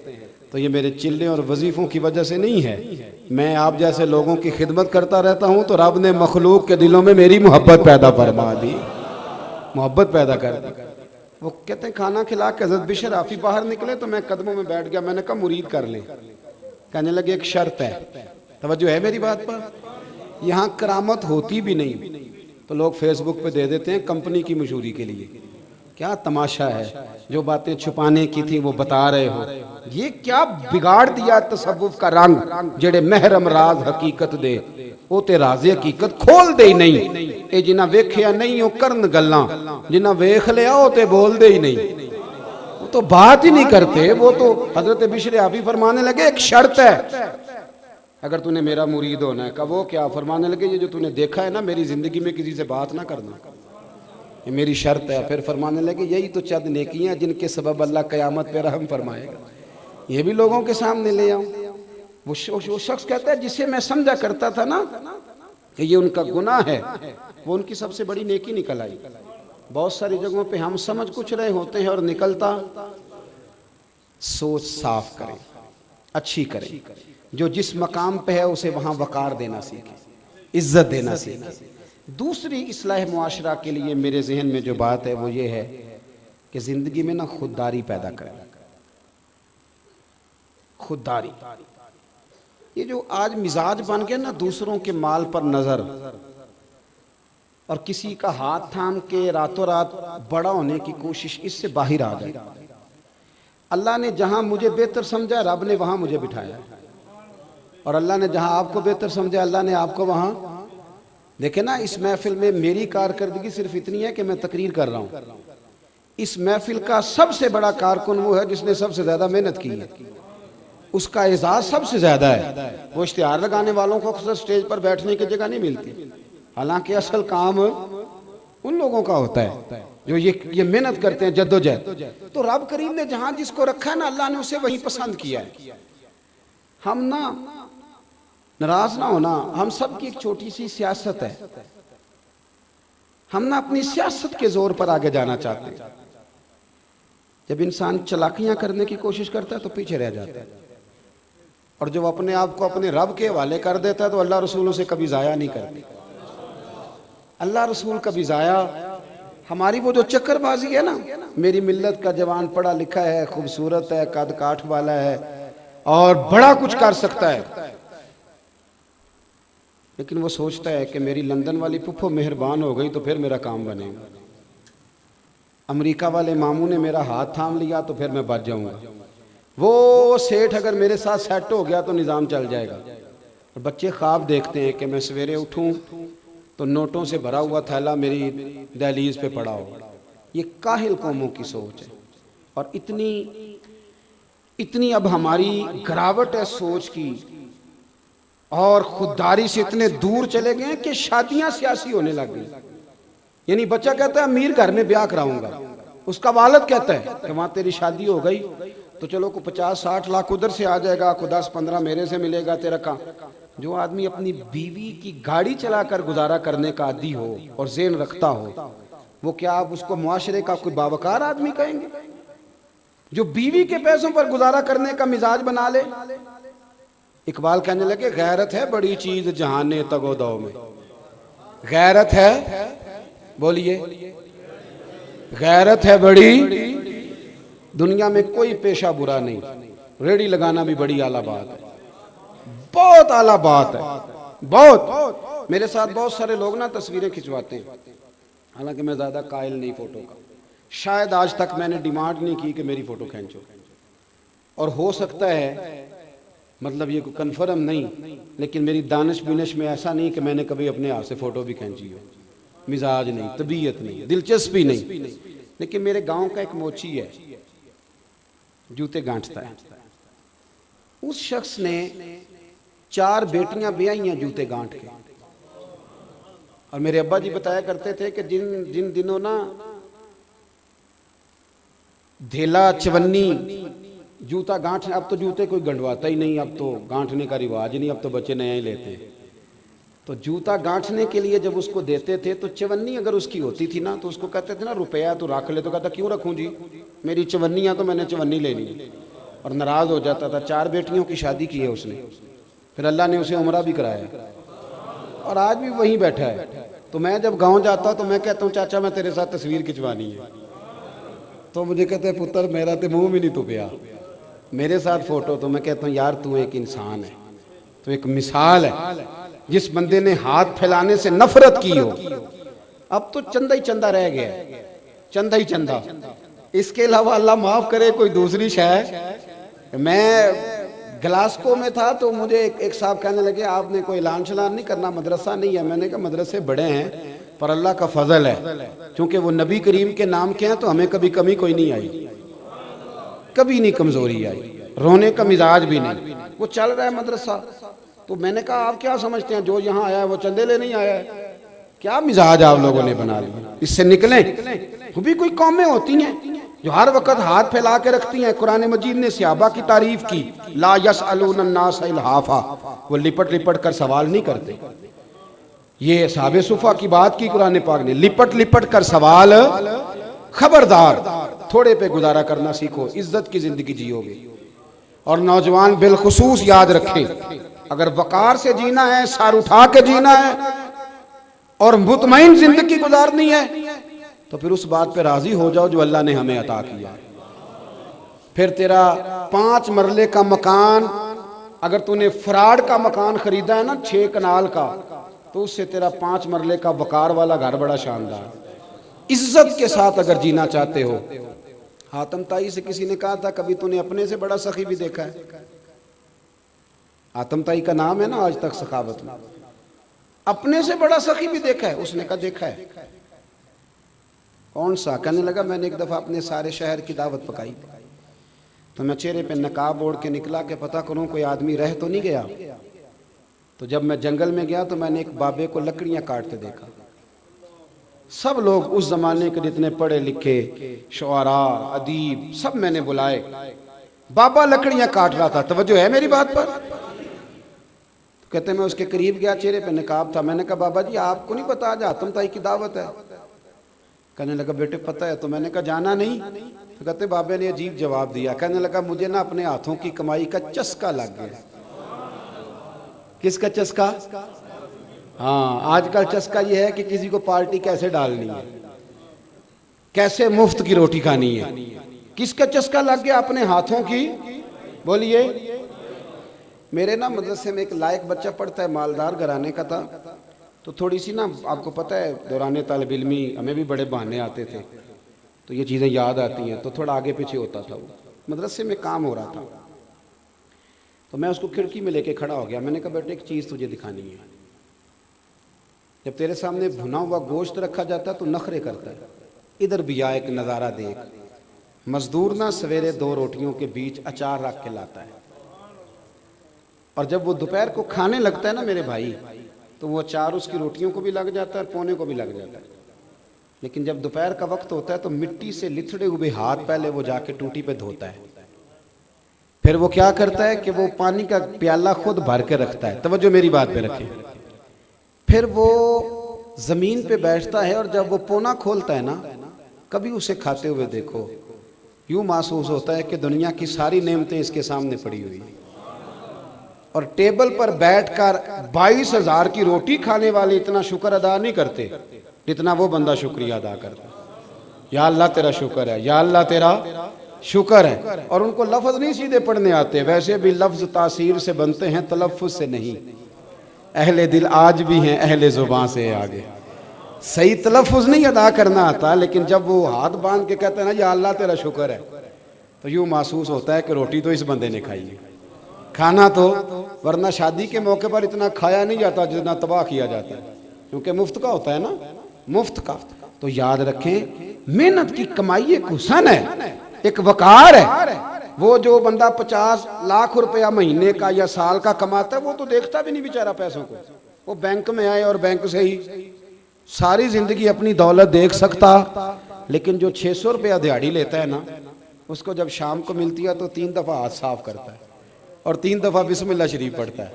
तो ये मेरे चिल्ले और वजीफ़ों की वजह से नहीं है, मैं आप जैसे लोगों की खिदमत करता रहता हूँ तो रब ने मखलूक के दिलों में मेरी मोहब्बत पैदा फरमा दी, मोहब्बत पैदा कर दी। वो कहते हैं खाना खिला के हज़रत बिशर आफ़ी बाहर निकले तो मैं कदमों में बैठ गया, मैंने कहा मुरीद कर लें। कहने लगे एक शर्त है, तवज्जो है मेरी बात पर, यहाँ करामत होती भी नहीं तो लोग फेसबुक पे दे देते हैं कंपनी की मशहूरी के लिए, क्या तमाशा है, जो बातें छुपाने की थी वो बता रहे हो, ये क्या बिगाड़ दिया तसव्वुफ का रंग, जेड़े महरम राज हकीकत दे वो ते राज़े हकीकत खोल दे ही नहीं, ये जिन्ना वेख्या नहीं हो करन गल्लां, जिन्ना वेख लिया वो ते बोल दे ही नहीं, वो तो बात ही नहीं करते। वो तो हजरत बिशर आफ़ी फरमाने लगे एक शर्त है अगर तूने मेरा मुरीद होना है। कब वो क्या? फरमाने लगे ये जो तूने देखा है ना मेरी जिंदगी में किसी से बात ना करना, ये मेरी शर्त है। फिर फरमाने लगे यही तो चंद नेकियां जिनके सबब अल्लाह क़यामत पे रहम फरमाएगा, ये भी लोगों के सामने ले आऊं। वो शख्स कहता है जिसे मैं समझा करता था ना कि ये उनका गुनाह है, वो उनकी सबसे बड़ी नेकी निकल आई। बहुत सारी जगहों पे हम समझ कुछ रहे होते हैं और निकलता सोच साफ करें, अच्छी करें, जो जिस मकाम पे है उसे वहां वकार देना सीखे, इज्जत देना सीखे। दूसरी इस्लाह मुआशरा के लिए मेरे जहन में जो बात है वो ये है कि जिंदगी में ना खुददारी पैदा करें, खुददारी। ये जो आज मिजाज बन गया ना दूसरों के माल पर नजर, और किसी का हाथ थाम के रातों रात बड़ा होने की कोशिश, इससे बाहर आ जाए। अल्लाह ने जहां मुझे बेहतर समझा, रब ने वहां मुझे बिठाया, और अल्लाह ने जहां आपको बेहतर समझा, अल्लाह ने आपको वहां। देखे ना, इस महफिल में मेरी कारकर्दगी सिर्फ इतनी है कि मैं तकरीर कर रहा हूं। इस महफिल का सबसे बड़ा कारकुन वो है जिसने सबसे ज्यादा मेहनत की है, उसका एजाज सबसे ज्यादा है। वो इश्तिहार लगाने वालों को अक्सर स्टेज पर बैठने की जगह नहीं मिलती, हालांकि असल काम उन लोगों का होता है जो ये मेहनत करते हैं, जद्दोजहद। तो रब करीम ने जहां जिसको रखा है ना, अल्लाह ने उसे वही पसंद किया है। हम ना नाराज ना होना, हम सब की एक छोटी सी सियासत है, हम ना अपनी सियासत के जोर पर आगे जाना चाहते हैं। जब इंसान चालाकियां करने की कोशिश करता है तो पीछे रह जाता है, और जब अपने आप को अपने रब के हवाले कर देता है तो अल्लाह रसूल उसे कभी जाया नहीं करते। अल्लाह रसूल कभी जाया, हमारी वो जो चक्करबाजी है ना, मेरी मिल्लत का जवान पढ़ा लिखा है, खूबसूरत है, कद काठ वाला है और बड़ा कुछ कर सकता है, लेकिन वो सोचता है कि मेरी लंदन वाली पुप्पो मेहरबान हो गई तो फिर मेरा काम बनेगा, अमेरिका वाले मामू ने मेरा हाथ थाम लिया तो फिर मैं बच जाऊंगा, वो सेठ अगर मेरे साथ सेट हो गया तो निज़ाम चल जाएगा। और बच्चे ख्वाब देखते हैं कि मैं सवेरे उठूं तो नोटों से भरा हुआ थैला मेरी दहलीज पे पड़ा हो। ये काहिल कौमों की सोच है, और इतनी अब हमारी गिरावट है सोच की, और खुददारी से इतने दूर चले गए कि शादियां सियासी होने लग गई। यानी बच्चा कहता है अमीर घर में ब्याह कराऊंगा, उसका वालिद कहता है कि वहां तेरी शादी हो गई तो चलो को 50-60 लाख उधर से आ जाएगा, को 10-15 मेरे से मिलेगा, तेरा काम। जो आदमी अपनी बीवी की गाड़ी चलाकर गुजारा करने का आदी हो और ज़ेन रखता हो, वो क्या आप उसको मुआशरे का कोई बावकार आदमी कहेंगे? जो बीवी के पैसों पर गुजारा करने का मिजाज बना ले। इकबाल कहने लगे गैरत है बड़ी चीज जहाने तगोदो में, गैरत है, बोलिए, गैरत है बड़ी, दुनिया में कोई पेशा बुरा नहीं, रेडी लगाना भी बड़ी आला बात है, बहुत आला बात है, बहुत। मेरे साथ बहुत सारे लोग ना तस्वीरें खिंचवाते हैं, हालांकि मैं ज्यादा कायल नहीं फोटो का, शायद आज तक मैंने डिमांड नहीं की कि मेरी फोटो खींचो, और हो सकता है, मतलब ये कन्फर्म नहीं, लेकिन मेरी दानिश बिनिश में ऐसा नहीं कि मैंने कभी अपने हाथ से फोटो भी खींची हो, मिजाज नहीं, तबीयत नहीं, दिलचस्पी नहीं। लेकिन मेरे गांव का एक मोची है, जूते गांठता है, उस शख्स ने 4 बेटियां ब्याही हैं जूते गांठ के। और मेरे अब्बा जी बताया करते थे कि जिन दिनों ना धेला चवन्नी जूता गांठ, अब तो जूते कोई गंढवाता ही नहीं, अब तो गांठने का रिवाज नहीं, अब तो बच्चे नया ही लेते हैं। तो जूता गांठने के लिए जब उसको देते थे तो चवन्नी अगर उसकी होती थी ना, तो उसको कहते थे ना रुपया तो रख ले, तो कहता क्यों रखूं जी, मेरी चवन्नियां तो मैंने चवन्नी लेनी है, और नाराज हो जाता था। 4 बेटियों की शादी की है उसने, फिर अल्लाह ने उसे उम्रा भी कराया, और आज भी वहीं बैठा है। तो मैं जब गाँव जाता तो मैं कहता हूँ चाचा मैं तेरे साथ तस्वीर खिंचवानी है, तो मुझे कहते हैं पुत्र मेरा तो मुँह भी नहीं तुपया, मेरे साथ फोटो। तो मैं कहता हूँ यार तू एक इंसान है, तो एक मिसाल है, जिस बंदे ने हाथ फैलाने से नफरत की हो, अब तो चंदा ही चंदा रह गया, चंदा ही चंदा, इसके अलावा अल्लाह माफ करे कोई दूसरी शय। मैं ग्लासको में था तो मुझे एक साहब कहने लगे आपने कोई ऐलान शलान नहीं करना, मदरसा नहीं है। मैंने कहा मदरसे बड़े हैं पर अल्लाह का फजल है, क्योंकि वो नबी करीम के नाम के हैं तो हमें कभी कमी कोई नहीं आई, कभी नहीं कमजोरी आई, रोने का मिजाज भी नहीं, वो चल रहा है मदरसा। तो मैंने कहा आप क्या समझते हैं जो यहाँ आया है वो चंदे ले नहीं आया है, क्या मिजाज आप लोगों ने बना लिया, इससे निकलें। वो भी कोई कौमें होती हैं जो हर वक्त हाथ फैला के रखती हैं। कुरान मजीद ने सहाबा की तारीफ की, ला यसअलून अन्नास इल्हाफा, वो लिपट लिपट कर सवाल नहीं करते। ये साहबे सुफा की बात की कुरान पाक ने, लिपट लिपट कर सवाल, खबरदार थोड़े पे गुजारा करना सीखो, इज्जत की जिंदगी जियोगे। और नौजवान बिलखुसूस याद रखें, अगर वकार से जीना है, सार उठा के जीना है और मुतमईन जिंदगी गुजारनी है, तो फिर उस बात पे राजी हो जाओ जो अल्लाह ने हमें अता किया है। फिर तेरा 5 मरले का मकान, अगर तूने फ्रॉड का मकान खरीदा है ना 6 कनाल का, तो उससे तेरा 5 मरले का वकार वाला घर बड़ा शानदार। इज्जत के साथ अगर जीना चाहते हो, हातम ताई से किसी ने कहा था कभी तूने अपने से बड़ा सखी भी देखा है? हातम ताई का नाम है ना आज तक सखावत में, अपने से बड़ा सखी भी देखा है? उसने कहा देखा है। कौन सा? कहने लगा मैंने एक दफा अपने सारे शहर की दावत पकाई, तो मैं चेहरे पे नकाब ओढ़ के निकला कि पता करूं कोई आदमी रह तो नहीं गया। तो जब मैं जंगल में गया तो मैंने एक बाबे को लकड़ियां काटते देखा। सब लोग उस जमाने के जितने पढ़े लिखे शुआरा अदीब सब मैंने बुलाए, बाबा लकड़ियां काट रहा था। तवज्जो है मेरी बात पर? तो कहते मैं उसके करीब गया, चेहरे पे नकाब था। मैंने कहा बाबा जी आपको नहीं पता आज हातम ताई की दावत है? कहने लगा बेटे पता है। तो मैंने कहा जाना नहीं? तो कहते बाबे ने अजीब जवाब दिया। कहने लगा मुझे ना अपने हाथों की कमाई का चस्का लग गया। किसका चस्का? हाँ, आजकल चस्का ये है कि किसी को पार्टी कैसे डालनी है, कैसे मुफ्त की रोटी खानी है। किसका चस्का लग गया? अपने हाथों की। बोलिए। मेरे ना मदरसे में एक लायक बच्चा पढ़ता है, मालदार घराने का था। तो थोड़ी सी ना आपको पता है दौरान तालिब इल्मी हमें भी बड़े बहाने आते थे, तो ये चीज़ें याद आती हैं, तो थोड़ा आगे पीछे होता था। वो मदरसे में काम हो रहा था, तो मैं उसको खिड़की में लेके खड़ा हो गया। मैंने कहा बेटे एक चीज़ तुझे दिखानी है। जब तेरे सामने भुना हुआ गोश्त रखा जाता है तो नखरे करता है। इधर भी आ, एक नज़ारा देख। मजदूर ना सवेरे 2 रोटियों के बीच अचार रख के लाता है, और जब वो दोपहर को खाने लगता है ना मेरे भाई, तो वो अचार उसकी रोटियों को भी लग जाता है और पौने को भी लग जाता है। लेकिन जब दोपहर का वक्त होता है तो मिट्टी से लिथड़े हुए हाथ पहले वो जाके टूटी पे धोता है। फिर वो क्या करता है कि वो पानी का प्याला खुद भर के रखता है। तवज्जो मेरी बात पे रखें। फिर वो जमीन पे बैठता है, और जब वो पोना खोलता है ना, कभी उसे खाते हुए देखो, यूं महसूस होता है कि दुनिया की सारी नेमतें इसके सामने पड़ी हुई। और टेबल पर बैठकर 22,000 की रोटी खाने वाले इतना शुक्र अदा नहीं करते जितना वो बंदा शुक्रिया अदा करता है। या अल्लाह तेरा शुक्र है, या अल्लाह तेरा शुक्र है। और उनको लफ्ज नहीं सीधे पढ़ने आते, वैसे भी लफ्ज तासीर से बनते हैं, तलफ्फुज से नहीं। अहले दिल आज भी हैं अहले जुबान से आगे। सही तलफ्फुज नहीं अदा करना आता, लेकिन जब वो हाथ बांध के कहते हैं ना या अल्लाह तेरा शुक्र है, तो यूं महसूस होता है कि रोटी तो इस बंदे ने खाई है। खाना तो, वरना शादी के मौके पर इतना खाया नहीं जाता जितना तबाह किया जाता है, क्योंकि मुफ्त का होता है ना, मुफ्त का। तो याद रखें मेहनत की कमाई एक हुस्न है, एक वकार है। वो जो बंदा 50 लाख रुपया महीने का या साल का कमाता है, वो तो देखता भी नहीं बेचारा पैसों को। वो बैंक में आए और बैंक से ही सारी जिंदगी अपनी दौलत देख सकता। लेकिन जो 600 रुपया दिहाड़ी लेता है ना, उसको जब शाम को मिलती है तो 3 दफा हाथ साफ करता है और 3 दफा बिस्मिल्लाह शरीफ पढ़ता है,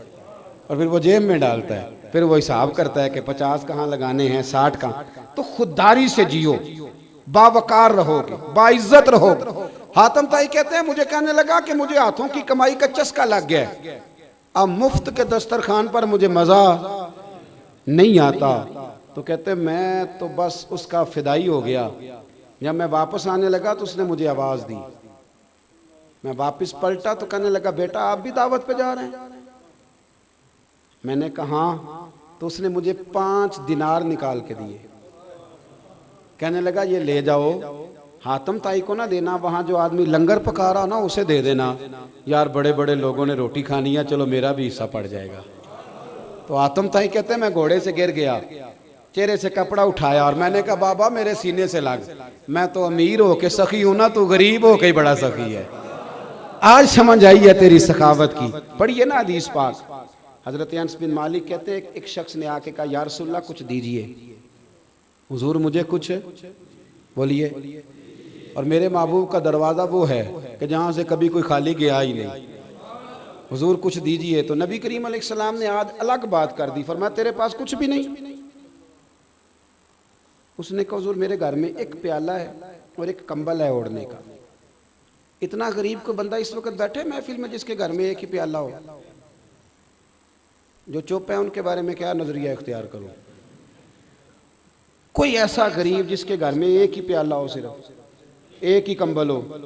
और फिर वो जेब में डालता है। फिर वो हिसाब करता है कि 50 कहाँ लगाने हैं, 60 कहाँ। तो खुददारी से जियो, बावकार रहोगे, बाइज्जत रहोगे। हातम ताई कहते हैं मुझे कहने लगा कि मुझे हाथों की कमाई का चस्का लग गया है, अब मुफ्त के दस्तरखान पर मुझे मजा नहीं आता। तो कहते मैं तो बस उसका फिदाई हो गया। जब मैं वापस आने लगा तो उसने मुझे आवाज दी। मैं वापस पलटा तो कहने लगा बेटा आप भी दावत पे जा रहे हैं? मैंने कहा हाँ। तो उसने मुझे 5 दिनार निकाल के दिए। कहने लगा ये ले जाओ, हातम ताई को ना देना, वहां जो आदमी लंगर पका रहा ना उसे दे देना। यार बड़े बड़े लोगों ने रोटी खानी है, चलो मेरा भी हिस्सा पड़ जाएगा। तो हातम ताई कहते हैं मैं घोड़े से गिर गया, चेहरे से कपड़ा उठाया और मैंने कहा बाबा मेरे सीने से लग, मैं तो अमीर हो के सखी हूं ना, तू गरीब हो के बड़ा सखी है। आज समझ आई है तेरी सखावत की। पढ़िए ना हदीस पाक। हजरत अनस बिन मालिक कहते हैं एक शख्स ने आके कहा या रसूलल्लाह कुछ दीजिए। हुजूर मुझे कुछ बोलिए। और मेरे महबूब का दरवाज़ा वो है कि जहाँ से कभी कोई खाली गया ही नहीं। हुजूर कुछ दीजिए। तो नबी करीम अलैहिस्सलाम ने आज अलग बात कर दी, फरमाया तेरे पास कुछ भी नहीं? उसने कहा हुजूर मेरे घर में एक प्याला है और एक कंबल है ओढ़ने का। इतना गरीब को बंदा इस वक्त बैठे महफिल में जिसके घर में एक ही प्याला हो। जो चुप है उनके बारे में क्या नजरिया इख्तियार करूं? कोई ऐसा गरीब जिसके घर में एक ही प्याला हो, सिर्फ एक ही कंबल हो।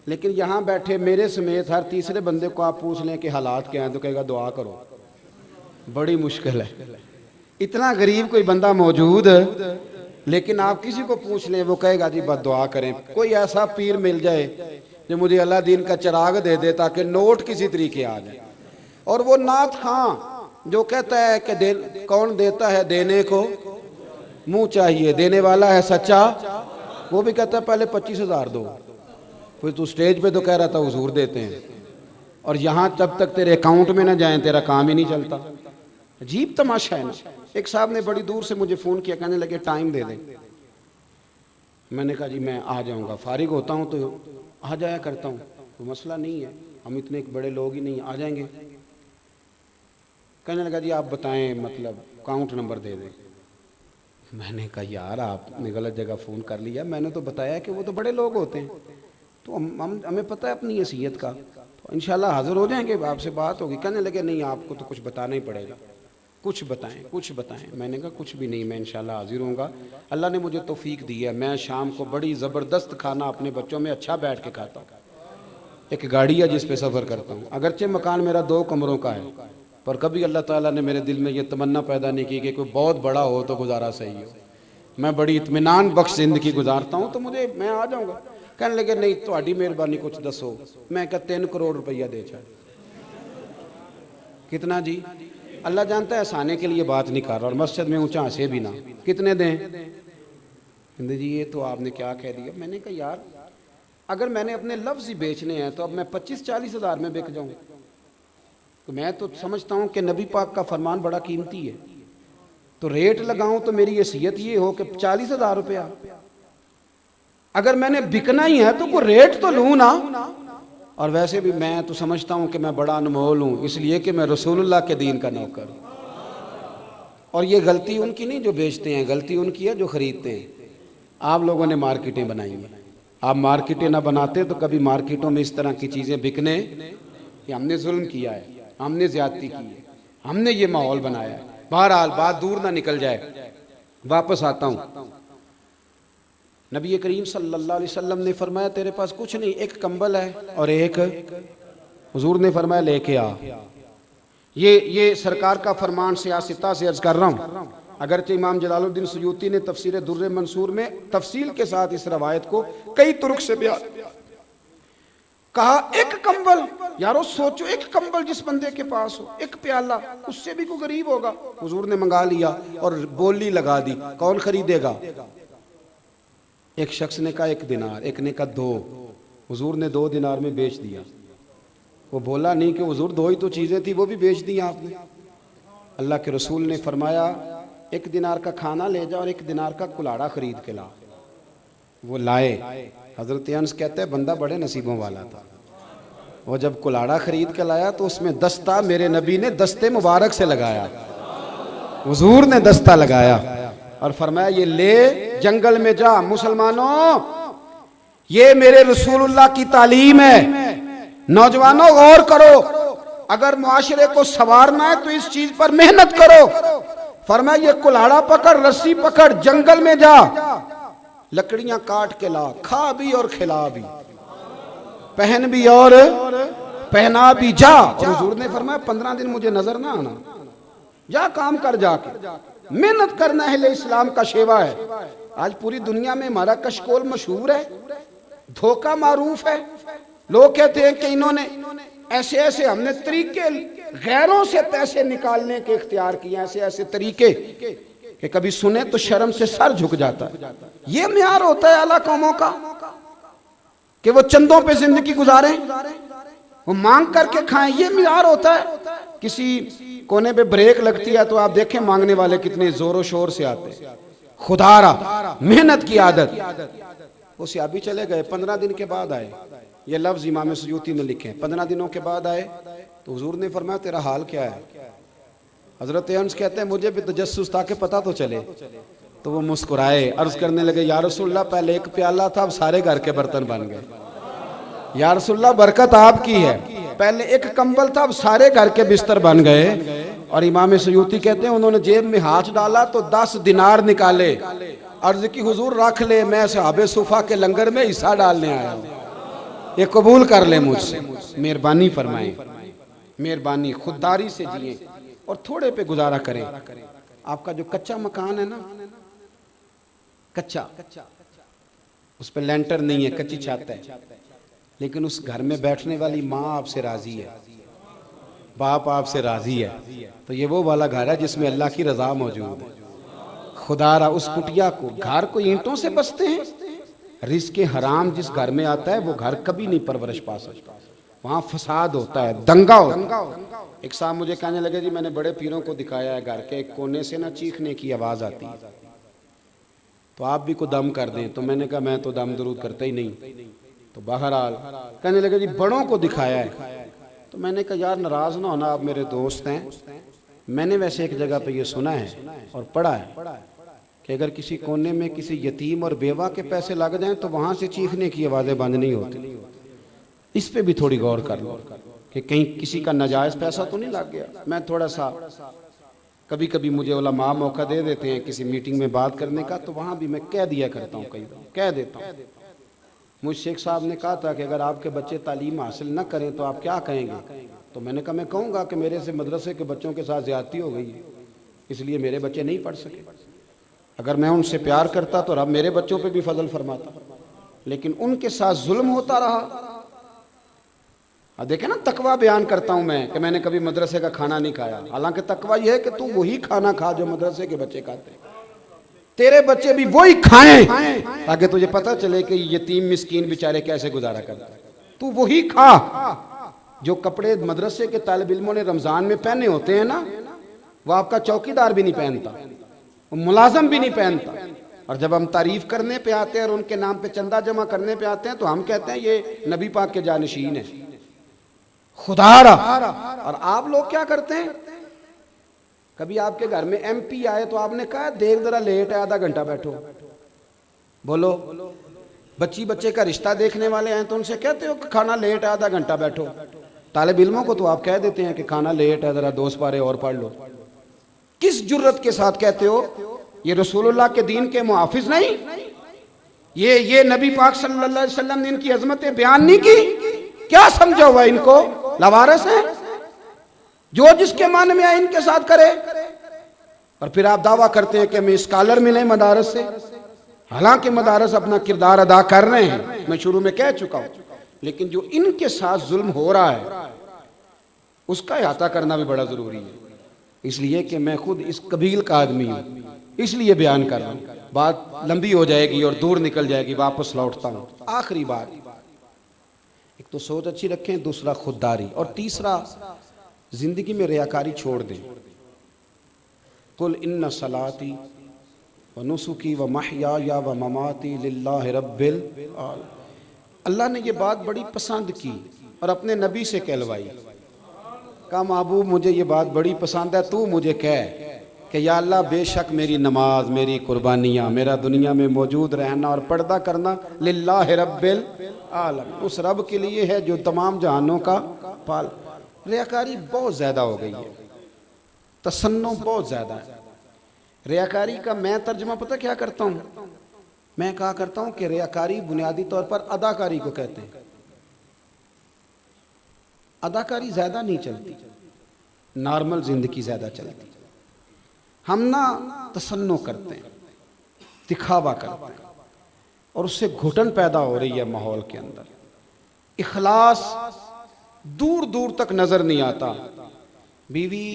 लेकिन यहां बैठे मेरे समेत हर तीसरे बंदे को आप पूछ लें कि हालात क्या हैं तो कहेगा दुआ करो, बड़ी मुश्किल है। इतना गरीब कोई बंदा मौजूद, लेकिन आप किसी को पूछ लें वो कहेगा जी बस दुआ करें। कोई ऐसा पीर मिल जाए जो मुझे अल्लाह दीन का चिराग दे दे ताकि नोट किसी तरीके आ जाए। और वो नात खां जो कहता है कि कौन देता है देने को मुंह चाहिए, देने वाला है सच्चा, वो भी कहता है पहले 25,000 दो। फिर तू स्टेज पे तो कह रहा था हुजूर देते हैं, और यहाँ जब तक तेरे अकाउंट में ना जाए तेरा काम ही नहीं चलता। अजीब तमाशा है ना। एक साहब ने बड़ी दूर से मुझे फ़ोन किया, कहने लगे टाइम दे दें। मैंने कहा जी मैं आ जाऊँगा, फारिग होता हूँ तो आ जाया करता हूँ, तो मसला नहीं है, हम इतने बड़े लोग ही नहीं, आ जाएंगे। कहने लगा जी आप बताएं, मतलब अकाउंट नंबर दे दें। मैंने कहा यार आपने गलत जगह फ़ोन कर लिया, मैंने तो बताया कि वो तो बड़े लोग होते हैं, तो हमें पता है अपनी हैसियत का, तो इंशाल्लाह हाज़िर हो जाएंगे, आपसे बात होगी। कहने लगे नहीं आपको तो कुछ बताना ही पड़ेगा, कुछ बताएं कुछ बताएं। मैंने कहा कुछ भी नहीं, मैं इंशाल्लाह हाज़िर होऊंगा। अल्लाह ने मुझे तौफीक दी है, मैं शाम को बड़ी ज़बरदस्त खाना अपने बच्चों में अच्छा बैठ के खाता हूँ। एक गाड़ी है जिस पे सफ़र करता हूँ, अगरचे मकान मेरा 2 कमरों का है, पर कभी अल्लाह ताला ने मेरे दिल में ये तमन्ना पैदा नहीं की कि कोई बहुत बड़ा हो तो गुजारा सही हो। मैं बड़ी इत्मीनान बख्श ज़िंदगी गुजारता हूँ, तो मैं आ जाऊँगा। कहने लगे नहीं थोड़ी मेहरबानी कुछ दसो। मैं क्या 3 करोड़ रुपया दे चाहे। कितना जी? अल्लाह जानता है, हंसाने के लिए बात नहीं कर रहा, और मस्जिद में ऊंचा हंसे भी ना। कितने दें? कहते जी ये तो आपने क्या कह दिया। मैंने कहा यार अगर मैंने अपने लफ्ज़ ही बेचने हैं तो अब मैं 25-40 हज़ार में बिक जाऊँ? तो मैं तो समझता हूँ कि नबी पाक का फरमान बड़ा कीमती है, तो रेट लगाऊं तो मेरी हैसियत ये हो कि 40,000 रुपया। अगर मैंने बिकना ही है तो कोई रेट तो लूँ ना। और वैसे भी मैं तो समझता हूँ कि मैं बड़ा अनमोल हूँ, इसलिए कि मैं रसूलुल्लाह के दीन का नौकर हूँ। और ये गलती उनकी नहीं जो बेचते हैं, गलती उनकी है जो खरीदते हैं। आप लोगों ने मार्केटें बनाई हैं, आप मार्केटें ना बनाते तो कभी मार्केटों में इस तरह की चीज़ें बिकने, कि हमने जुल्म किया है, हमने ज्यादती की है, हमने ये माहौल बनाया है। बहरहाल बात दूर ना निकल जाए, वापस आता हूँ। नबी करीम सल्लल्लाहु अलैहि वसल्लम ने फरमाया तेरे पास कुछ नहीं, एक कंबल है और एक, हुजूर ने फरमाया लेके आ। ये सरकार का फरमान सियासता से अर्ज कर रहा हूँ। अगरचे इमाम जलालुद्दीन सुयूती ने तफसीर दुर्र मंसूर में तफसील के साथ इस रवायत को कई तुरुक से बयान कहा। एक कंबल, यारो सोचो, एक कंबल जिस बंदे के पास हो, एक प्याला, उससे भी कोई गरीब होगा। हुजूर ने मंगा लिया और बोली लगा दी, कौन खरीदेगा? एक शख्स ने कहा 1 दिनार, एक ने कहा 2। हुजूर ने 2 दिनार में बेच दिया। वो बोला नहीं कि हुजूर 2 ही तो चीज़ें थी, वो भी बेच दी आपने। अल्लाह के रसूल ने फरमाया 1 दिनार का खाना ले जा और 1 दिनार का कुल्हाड़ा खरीद के ला। वो लाए। हज़रत अनस कहते हैं बंदा बड़े नसीबों वाला था। वो जब कुल्हाड़ा खरीद के लाया तो उसमें दस्ता मेरे नबी ने दस्ते मुबारक से लगाया, हुजूर ने दस्ता लगाया और फरमाया ये ले जंगल में जा। मुसलमानों, ये मेरे रसूलुल्लाह की तालीम है। नौजवानों गौर करो, अगर मुआशरे को संवारना है तो इस चीज पर मेहनत करो। फरमाया ये कुल्हाड़ा पकड़, रस्सी पकड़, जंगल में जा, लकड़ियां काट के ला, खा भी और खिला भी, पहन भी और पहना भी, जा। और हुजूर ने फरमाया 15 दिन मुझे नजर ना आना, जा काम कर, जाके मेहनत करना है। इस्लाम का शेवा है। आज पूरी दुनिया में हमारा कशकोल मशहूर है, धोखा मारूफ है। लोग कहते हैं कि इन्होंने ऐसे ऐसे, हमने तरीके गैरों से पैसे निकालने के इख्तियार किए, ऐसे ऐसे तरीके कि कभी सुने तो शर्म से सर झुक जाता है। ये म्यार होता है आला कौमों का कि वो चंदों पे जिंदगी गुजारें, वो मांग करके खाएं, ये म्यार होता है। किसी कोने पे ब्रेक लगती है तो आप देखें मांगने वाले कितने जोरों शोर से आते हैं। खुदारा मेहनत की आदत। वो सियाबी चले गए, 15 दिन के बाद आए। ये लफ्ज इमाम सुयूती ने लिखे। 15 दिनों के बाद आए तो हुजूर ने फरमाया तेरा हाल क्या है? हजरत अनस कहते हैं मुझे भी तजस्सुस था कि पता तो चले। तो वो मुस्कुराए, अर्ज करने लगे या रसूलल्लाह पहले 1 प्याला था, अब सारे घर के बर्तन बन गए। या रसूलल्लाह बरकत आपकी है, पहले 1 कंबल था, अब सारे घर के बिस्तर बन गए। और इमाम सुयूती कहते हैं उन्होंने जेब में हाथ डाला तो 10 दिनार निकाले। अर्ज की हुजूर रख ले, मैं सहाबे सुफा के लंगर में हिस्सा डालने आया हूँ, ये कबूल कर ले मुझसे। मेहरबानी फरमाएं, मेहरबानी, खुददारी से जिए और थोड़े पे गुजारा करें। आपका जो कच्चा मकान है ना, कच्चा, उस पर लेंटर नहीं है, कच्ची छत है, लेकिन उस घर में बैठने वाली माँ आपसे राजी है, बाप आपसे राजी है, तो ये वो वाला घर है जिसमें अल्लाह की रजा मौजूद है। खुदारा उस कुटिया को, घर को ईंटों से बसते हैं, रिज़्क़ हराम जिस घर में आता है वो घर कभी नहीं परवरिश पा सकता, वहाँ फसाद होता है, दंगा होता है। एक साहब मुझे कहने लगे जी मैंने बड़े पीरों को दिखाया है, घर के एक कोने से ना चीखने की आवाज़ आती है, तो आप भी को दम कर दें। तो मैंने कहा मैं तो दम दरूद करता ही नहीं। तो बहरहाल कहने लगे जी बड़ों को दिखाया है। तो मैंने कहा यार नाराज़ ना होना, आप मेरे दोस्त हैं, मैंने वैसे एक जगह पे ये सुना है और पढ़ा है कि अगर किसी कोने में किसी यतीम और बेवा के पैसे लग जाएं तो वहाँ से चीखने की आवाज़ें बंद नहीं होती। इस पे भी थोड़ी गौर कर लो कि कहीं किसी का नाजायज़ पैसा तो नहीं लग गया। मैं थोड़ा सा कभी कभी मुझे उलमा मौका दे देते हैं किसी मीटिंग में बात करने का, तो वहाँ भी मैं कह दिया करता हूँ, कई बार कह देता हूँ। मुझ शेख साहब ने कहा था कि अगर आपके बच्चे तालीम हासिल न करें तो आप क्या कहेंगे? तो मैंने कहा मैं कहूँगा कि मेरे से मदरसे के बच्चों के साथ ज़्यादती हो गई है, इसलिए मेरे बच्चे नहीं पढ़ सके। अगर मैं उनसे प्यार करता तो रब मेरे बच्चों पे भी फजल फरमाता, लेकिन उनके साथ जुल्म होता रहा। अब देखे ना, तकवा बयान करता हूँ मैं कि मैंने कभी मदरसे का खाना नहीं खाया, हालांकि तकवा यह है कि तू वही खाना खा जो मदरसे के बच्चे खाते हैं, तेरे बच्चे भी वही खाएं ताकि तुझे पता चले कि यतीम मिस्कीन बेचारे कैसे गुजारा करते हैं। तू वही खा जो कपड़े मदरसे के तालिब इल्मों ने रमज़ान में पहने होते हैं ना, वो आपका चौकीदार भी नहीं पहनता, वो मुलाजम भी नहीं पहनता। और जब हम तारीफ करने पे आते हैं और उनके नाम पे चंदा जमा करने पे आते हैं तो हम कहते हैं ये नबी पाक के जानशीन है, खुदारा। और आप लोग क्या करते हैं? कभी आपके घर में एमपी आए तो आपने कहा देख जरा लेट है, आधा घंटा बैठो। बोलो, बच्ची बच्चे का रिश्ता देखने वाले हैं तो उनसे कहते हो कि खाना लेट है, आधा घंटा बैठो। तालिब इल्मों को तो आप कह देते हैं कि खाना लेट है, जरा 2 पारे और पढ़ लो। किस जुर्रत के साथ कहते हो? ये रसूलुल्लाह के दीन के मुहाफिज नहीं? ये नबी पाक सल्लल्लाहु अलैहि वसल्लम ने इनकी अजमतें बयान नहीं की? क्या समझा हुआ इनको? लवारस है, जो जिसके मन में आए इनके साथ करे। और फिर आप दावा करते हैं कि हमें स्कॉलर मिले मदारस से, हालांकि मदारस अपना किरदार अदा कर रहे हैं, मैं शुरू में कह चुका हूं, लेकिन जो इनके साथ जुल्म हो रहा है उसका अहाता करना भी बड़ा जरूरी है। इसलिए कि मैं खुद इस कबील का आदमी हूं, इसलिए बयान कर रहा हूं। बात लंबी हो जाएगी और दूर निकल जाएगी, वापस लौटता हूं। आखिरी बात, एक तो सोच अच्छी रखें, दूसरा खुददारी, और तीसरा जिंदगी में रियाकारी छोड़ दें। कुल इन्ना सलाती व नुसुकी व महयाया व ममाती लिल्लाहि रब्बिल आलमीन। अल्लाह ने ये बात बड़ी पसंद की और अपने नबी से कहलवाई। कहा महबूब मुझे ये बात बड़ी पसंद है, तू मुझे कह कि या अल्लाह बेशक मेरी नमाज, मेरी कुर्बानियाँ, मेरा दुनिया में मौजूद रहना और पर्दा करना लिल्लाहि रब्बिल आलमीन, उस रब के लिए है जो तमाम जहानों का पाल। रियाकारी बहुत ज़्यादा हो गई है, तसन्नो बहुत ज़्यादा है। रियाकारी का मैं तर्जुमा पता क्या करता हूँ? मैं कहा करता हूँ कि रियाकारी बुनियादी तौर पर अदाकारी को कहते हैं। अदाकारी ज़्यादा नहीं चलती, नॉर्मल जिंदगी ज़्यादा चलती। हम ना तसन्नो करते हैं, दिखावा करते हैं, और उससे घुटन पैदा हो रही है माहौल के अंदर। इखलास दूर दूर तक नजर नहीं आता। बीवी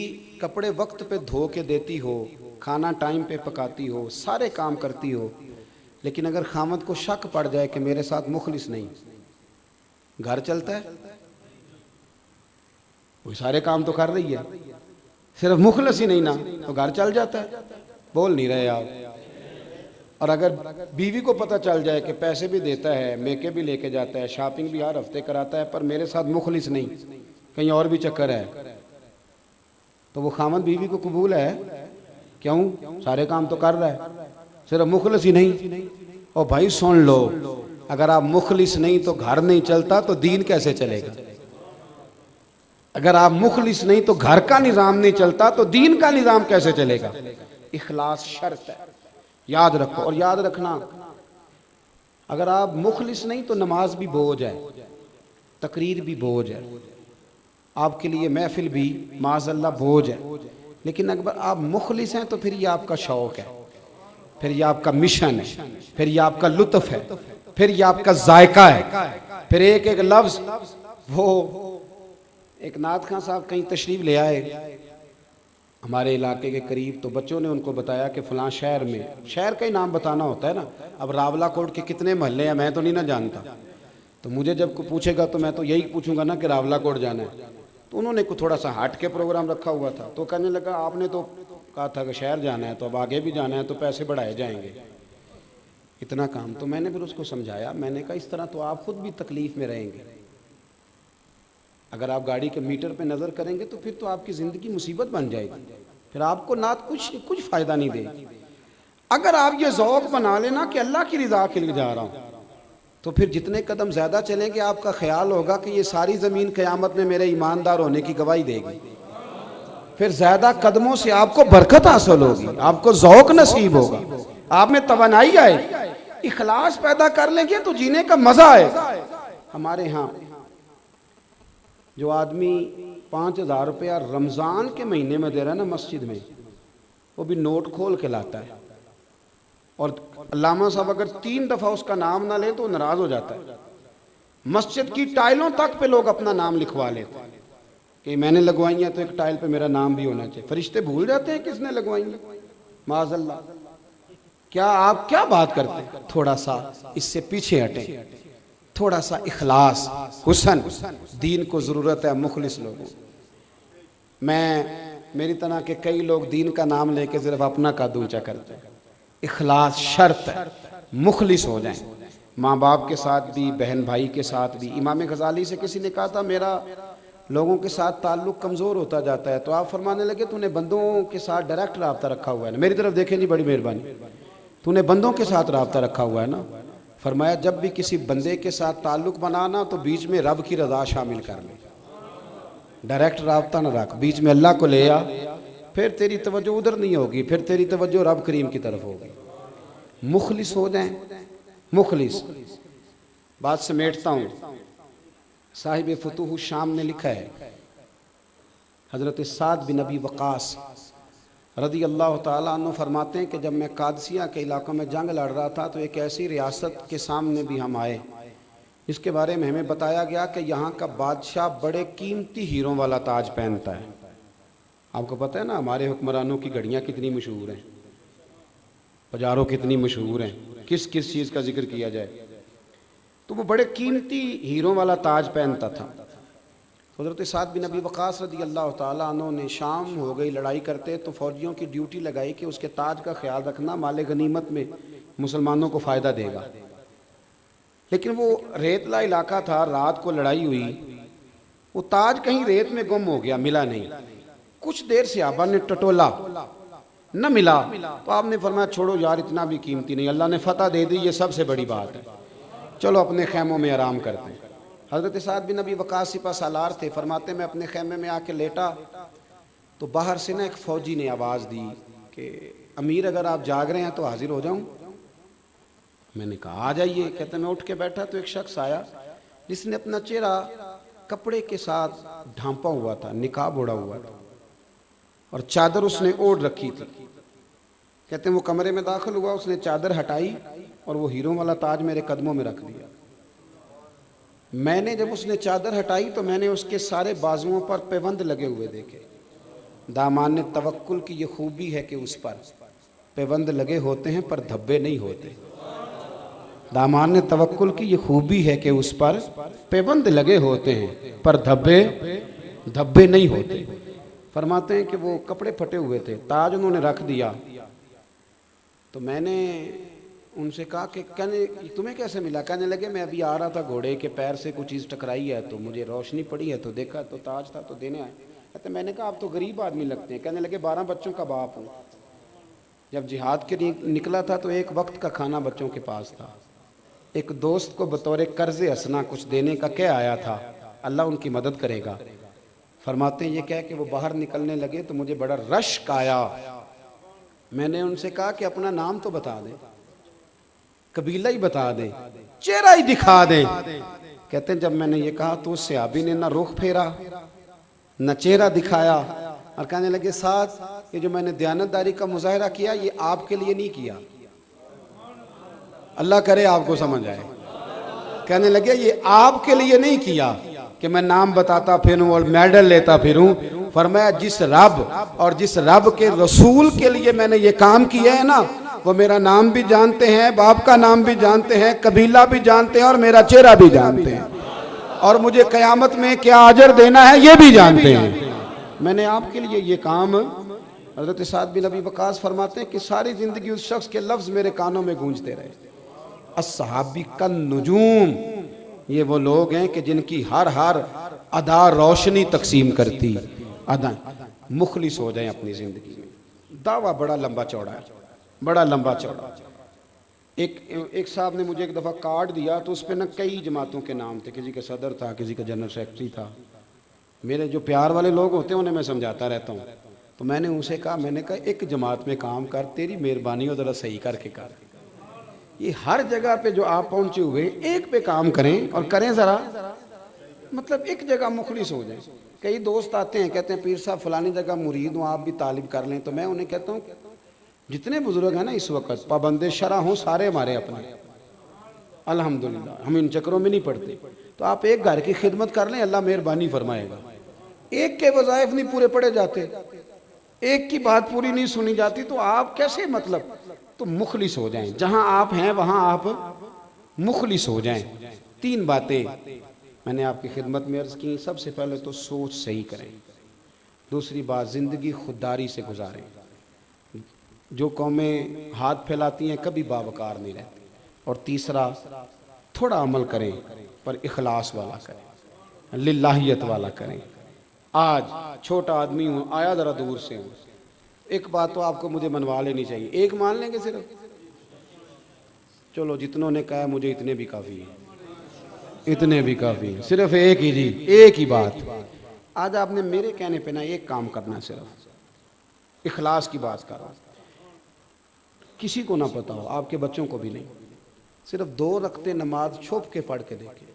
कपड़े वक्त पे धो के देती हो, खाना टाइम पे पकाती हो, सारे काम करती हो, लेकिन अगर खामद को शक पड़ जाए कि मेरे साथ मुखलिस नहीं, घर चलता है? वो सारे काम तो कर रही है, सिर्फ मुखलिस ही नहीं ना, तो घर चल जाता है। बोल नहीं रहे आप। और अगर बीवी को पता चल जाए कि पैसे भी देता है, मेके भी लेके जाता है, शॉपिंग भी हर हफ्ते कराता है, पर मेरे साथ मुखलिस नहीं, कहीं और भी चक्कर है, तो वो खामद बीवी को कबूल है? क्यों? सारे काम तो कर रहा है, सिर्फ मुखलिस ही नहीं। और भाई सुन लो, अगर आप मुखलिस नहीं तो घर नहीं चलता, तो दीन कैसे चलेगा? अगर आप मुखलिस नहीं तो घर का निज़ाम नहीं चलता, तो दीन का निज़ाम कैसे चलेगा? इखलास शर्त है, याद रखो। और याद रखना, अगर आप मुखलिस नहीं तो नमाज भी बोझ है, तकरीर भी बोझ है, आपके लिए महफिल भी माज़अल्लाह बोझ है। लेकिन अगर आप मुखलिस हैं तो फिर ये आपका शौक है, फिर ये आपका मिशन है, फिर ये आपका लुत्फ है, फिर ये आपका जायका है। फिर एक एक लफ्ज, वो एक नात खां साहब कहीं तशरीफ ले आए हमारे इलाके के करीब, तो बच्चों ने उनको बताया कि फलां शहर में, शहर का ही नाम बताना होता है ना, अब रावला कोट के कितने महल्ले हैं मैं तो नहीं ना जानता, तो मुझे जब कोई पूछेगा तो मैं तो यही पूछूंगा ना कि रावला कोट जाना है। तो उन्होंने कुछ थोड़ा सा हट के प्रोग्राम रखा हुआ था, तो कहने लगा आपने तो कहा था कि शहर जाना है, तो अब आगे भी जाना है तो पैसे बढ़ाए जाएंगे, इतना काम। तो मैंने फिर उसको समझाया, मैंने कहा इस तरह तो आप खुद भी तकलीफ में रहेंगे, अगर आप गाड़ी के मीटर पे नज़र करेंगे तो फिर तो आपकी ज़िंदगी मुसीबत बन जाएगी, फिर आपको ना कुछ फ़ायदा नहीं देगी। अगर आप ये ज़ौक़ बना लेना कि अल्लाह की रज़ा के लिए जा रहा हूँ, तो फिर जितने कदम ज़्यादा चलेंगे आपका ख्याल होगा कि ये सारी ज़मीन क़यामत में मेरे ईमानदार होने की गवाही देगी, फिर ज़्यादा कदमों से आपको बरकत हासिल होगी, आपको ज़ौक़ नसीब होगा, आप में तवानाई आए, इखलास पैदा कर लेंगे तो जीने का मज़ा आएगा। हमारे यहाँ जो आदमी 5,000 रुपया रमज़ान के महीने में दे रहा है ना मस्जिद में, वो भी नोट खोल के लाता है, और अल्लामा साहब अगर 3 दफ़ा उसका नाम ना ले तो नाराज़ हो जाता है। मस्जिद की टाइलों तक पे लोग अपना नाम लिखवा लेते हैं कि मैंने लगवाई है तो एक टाइल पे मेरा नाम भी होना चाहिए। फरिश्ते भूल जाते हैं किसने लगवाई है, माज़अल्लाह। क्या आप क्या बात करते हैं, थोड़ा सा इससे पीछे हटें, थोड़ा सा इखलास, हुस्न, दीन को ज़रूरत है मुखलिस लोगों। मेरी तरह के कई लोग दीन का नाम लेके सिर्फ अपना कद ऊंचा करते हैं। इखलास शर्त है, मुखलिस हो जाएं, माँ बाप के साथ भी, बहन भाई के साथ भी। इमाम गजाली से किसी ने कहा था मेरा लोगों के साथ ताल्लुक़ कमज़ोर होता जाता है, तो आप फरमाने लगे तूने बंदों के साथ डायरेक्ट रब्ता रखा हुआ है ना, मेरी तरफ देखें जी, बड़ी मेहरबानी, तूने बंदों के साथ रब्ता रखा हुआ है ना। फरमाया जब भी किसी बंदे के साथ ताल्लुक़ बनाना तो बीच में रब की रज़ा शामिल कर ले, डायरेक्ट रब्ता ना रख, बीच में अल्लाह को ले आ, फिर तेरी तवज्जो उधर नहीं होगी, फिर तेरी तवज्जो रब करीम की तरफ होगी। मुखलिस हो जाएं, मुखलिस। बात समेटता हूँ, साहिब फुतूह शाम ने लिखा है, हज़रत साद बिन अबी वक़ास रज़ी अल्लाह ताला अन्हु फरमाते हैं कि जब मैं कादसिया के इलाकों में जंग लड़ रहा था तो एक ऐसी रियासत के सामने भी हम आए जिसके बारे में हमें बताया गया कि यहाँ का बादशाह बड़े कीमती हीरों वाला ताज पहनता है। आपको पता है ना हमारे हुक्मरानों की घड़ियाँ कितनी मशहूर हैं, बाजारों कितनी मशहूर हैं, किस किस चीज़ का जिक्र किया जाए, तो वो बड़े कीमती हीरों वाला ताज पहनता था। हज़रत साद बिन अबी वक़ास रज़ी अल्लाह ताला अन्हु ने, शाम हो गई लड़ाई करते तो फौजियों की ड्यूटी लगाई कि उसके ताज का ख्याल रखना, माले गनीमत में मुसलमानों को फ़ायदा देगा। लेकिन वो रेतला इलाका था, रात को लड़ाई हुई, वो ताज कहीं रेत में गुम हो गया, मिला नहीं। कुछ देर से सहाबा ने टटोला, न मिला, तो आपने फरमाया छोड़ो यार, इतना भी कीमती नहीं, अल्लाह ने फतह दे दी, ये सबसे बड़ी बात है, चलो अपने खेमों में आराम करते हैं। हज़रत साद बिन अबी वक़ास सिपा सालार थे, फरमाते मैं अपने खेमे में आके लेटा तो बाहर से ना एक फ़ौजी ने आवाज़ दी कि अमीर अगर आप जाग रहे हैं तो हाजिर हो जाऊं। मैंने कहा आ जाइए। कहते मैं उठ के बैठा तो एक शख्स आया जिसने अपना चेहरा कपड़े के साथ ढांपा हुआ था, निकाब ओढ़ा हुआ था और चादर उसने ओढ़ रखी थी। कहते वो कमरे में दाखिल हुआ, उसने चादर हटाई और वो हीरों वाला ताज मेरे कदमों में रख दिया। मैंने जब उसने चादर हटाई तो मैंने उसके सारे बाजुओं पर पैबंद लगे हुए देखे। दामान ने तवक्कुल की ये खूबी है कि उस पर पैबंद लगे होते हैं पर धब्बे नहीं होते। दामान ने तवक्कुल की ये खूबी है कि उस पर पैबंद लगे होते हैं पर धब्बे नहीं होते। फरमाते हैं कि वो कपड़े फटे हुए थे, ताज उन्होंने रख दिया। तो मैंने उनसे कहा कि कहने तुम्हें कैसे मिला? कहने लगे मैं अभी आ रहा था, घोड़े के पैर से कुछ चीज़ टकराई है तो मुझे रोशनी पड़ी है तो देखा तो ताज था तो देने आए। कहते मैंने कहा आप तो गरीब आदमी लगते हैं। कहने लगे 12 बच्चों का बाप हूँ। जब जिहाद के लिए निकला था तो एक वक्त का खाना बच्चों के पास था। एक दोस्त को बतौर कर्ज़ हसना कुछ देने का कह आया था, अल्लाह उनकी मदद करेगा। फरमाते हैं ये कह के वो बाहर निकलने लगे तो मुझे बड़ा रश्क आया। मैंने उनसे कहा कि अपना नाम तो बता दें, कबीला ही बता दें, चेहरा ही दिखा दें। कहते हैं जब मैंने ये कहा तो उस सहाबी ने ना रुख फेरा न चेहरा दिखाया, और कहने लगे साथ ये जो मैंने दयानतदारी का मुजाहरा किया ये आपके लिए नहीं किया, अल्लाह करे आपको समझ आए। कहने लगे ये आपके लिए नहीं किया कि मैं नाम बताता फिरूं और मेडल लेता फिरूं। फरमाया जिस रब और जिस रब के रसूल के लिए मैंने ये काम किया है ना, वो मेरा नाम भी जानते हैं, बाप का नाम भी जानते हैं, कबीला भी जानते हैं और मेरा चेहरा भी जानते हैं, और मुझे क़यामत में क्या अजर देना है ये भी जानते हैं। मैंने आपके लिए ये काम। हज़रत साद बिन अबी वक़ास फरमाते हैं कि सारी ज़िंदगी उस शख्स के लफ्ज़ मेरे कानों में गूंजते रहे। अस्सहाबी कन नुजूम, ये वो लोग हैं कि जिनकी हर अदा रोशनी तकसीम करती। अदा मुखलिस हो जाए अपनी ज़िंदगी में। दावा बड़ा लंबा चौड़ा है, बड़ा लंबा चौड़ा। एक साहब ने मुझे एक दफ़ा कार्ड दिया तो उस पर ना कई जमातों के नाम थे, किसी का सदर था, किसी का जनरल सेक्रेटरी था। मेरे जो प्यार वाले लोग होते हैं उन्हें मैं समझाता रहता हूँ, तो मैंने उनसे कहा, मैंने कहा एक जमात में काम कर, तेरी मेहरबानी हो ज़रा सही करके कर। ये हर जगह पे जो आप पहुँचे हुए एक पे काम करें और करें ज़रा, मतलब एक जगह मुखलिस हो जाए। कई दोस्त आते हैं कहते हैं पीर साहब फलानी जगह मुरीद हूँ, आप भी तालिब कर लें। तो मैं उन्हें कहता हूँ जितने बुजुर्ग हैं ना इस वक्त पाबंदे शरा हों सारे हमारे अपने, अल्हम्दुलिल्लाह हम इन चक्रों में नहीं पड़ते। तो आप एक घर की खिदमत कर लें, अल्लाह मेहरबानी फरमाएगा। एक के वज़ाइफ नहीं पूरे पड़े जाते, एक की बात पूरी नहीं सुनी जाती, तो आप कैसे, मतलब तो मुखलिस हो जाएं। जहां आप हैं वहां आप मुखलिस हो जाएं। 3 बातें मैंने आपकी खिदमत में अर्ज़ की। सबसे पहले तो सोच सही करें, दूसरी बात ज़िंदगी खुददारी से गुजारें। जो कौमें हाथ फैलाती हैं कभी बावकार नहीं रहती। और तीसरा थोड़ा अमल करें पर इखलास वाला करें, लिल्लाहियत वाला करें। आज छोटा आदमी हूँ, आया ज़रा दूर से हूँ, एक बात तो आपको मुझे मनवा लेनी चाहिए। एक मान लेंगे सिर्फ, चलो जितनों ने कहा मुझे इतने भी काफ़ी है, इतने भी काफ़ी है, सिर्फ एक ही जी, एक ही बात। आज आपने मेरे कहने पे ना एक काम करना, सिर्फ इखलास की बात कर रहा हूँ। किसी को ना पता हो, आपके बच्चों को भी नहीं, सिर्फ 2 रखते नमाज छुप के पढ़ के देखे,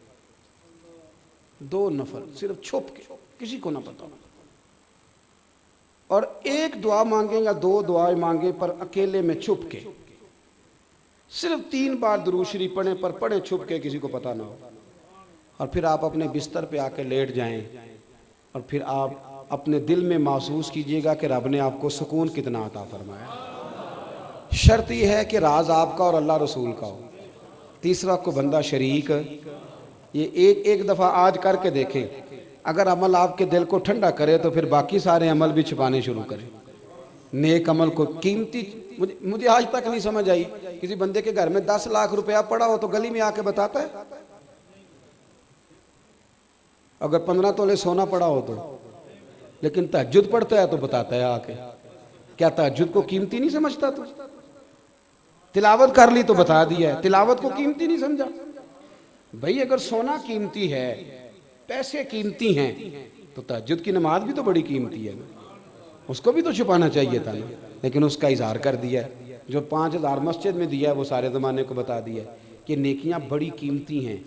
2 नफल सिर्फ छुप के, किसी को ना पता हो। और एक दुआ मांगे या 2 दुआएं मांगे पर अकेले में छुप के, सिर्फ 3 बार दुरूद शरीफ पढ़े पर पढ़े छुप के, किसी को पता ना हो। और फिर आप अपने बिस्तर पे आके लेट जाएं और फिर आप अपने दिल में महसूस कीजिएगा कि रब ने आपको सुकून कितना अता फरमाया। शर्त यह है कि राज आपका और अल्लाह रसूल का हो, तीसरा को बंदा शरीक। ये एक दफ़ा आज करके देखें, अगर अमल आपके दिल को ठंडा करे तो फिर बाकी सारे अमल भी छुपाने शुरू करें। नेक अमल को कीमती, मुझे आज तक नहीं समझ आई, किसी बंदे के घर में 10 लाख रुपया पड़ा हो तो गली में आके बताता है, अगर 15 तोले सोना पड़ा हो तो, लेकिन तहज्जुद पढ़ता है तो बताता है आके। क्या तहज्जुद को कीमती नहीं समझता? तो तिलावत कर ली तो बता दिया है, तिलावत को कीमती नहीं समझा। भाई अगर सोना कीमती है, पैसे कीमती हैं, तो तहज्जुद की नमाज भी तो बड़ी कीमती है ना, उसको भी तो छुपाना चाहिए था ना, लेकिन उसका इजहार कर दिया। जो 5000 मस्जिद में दिया है वो सारे ज़माने को बता दिया कि नेकियां बड़ी कीमती हैं,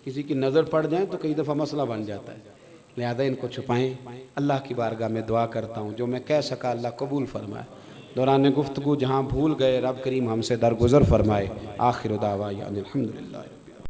किसी की नज़र पड़ जाए तो कई दफ़ा मसला बन जाता है, लिहाजा इनको छुपाएं। अल्लाह की बारगाह में दुआ करता हूँ जो मैं कह सका अल्लाह कबूल फरमाए। दौरान गुफ्तगू जहाँ भूल गए रब करीम हमसे दरगुजर फरमाए। आखिर दावा अल्हम्दुलिल्लाह।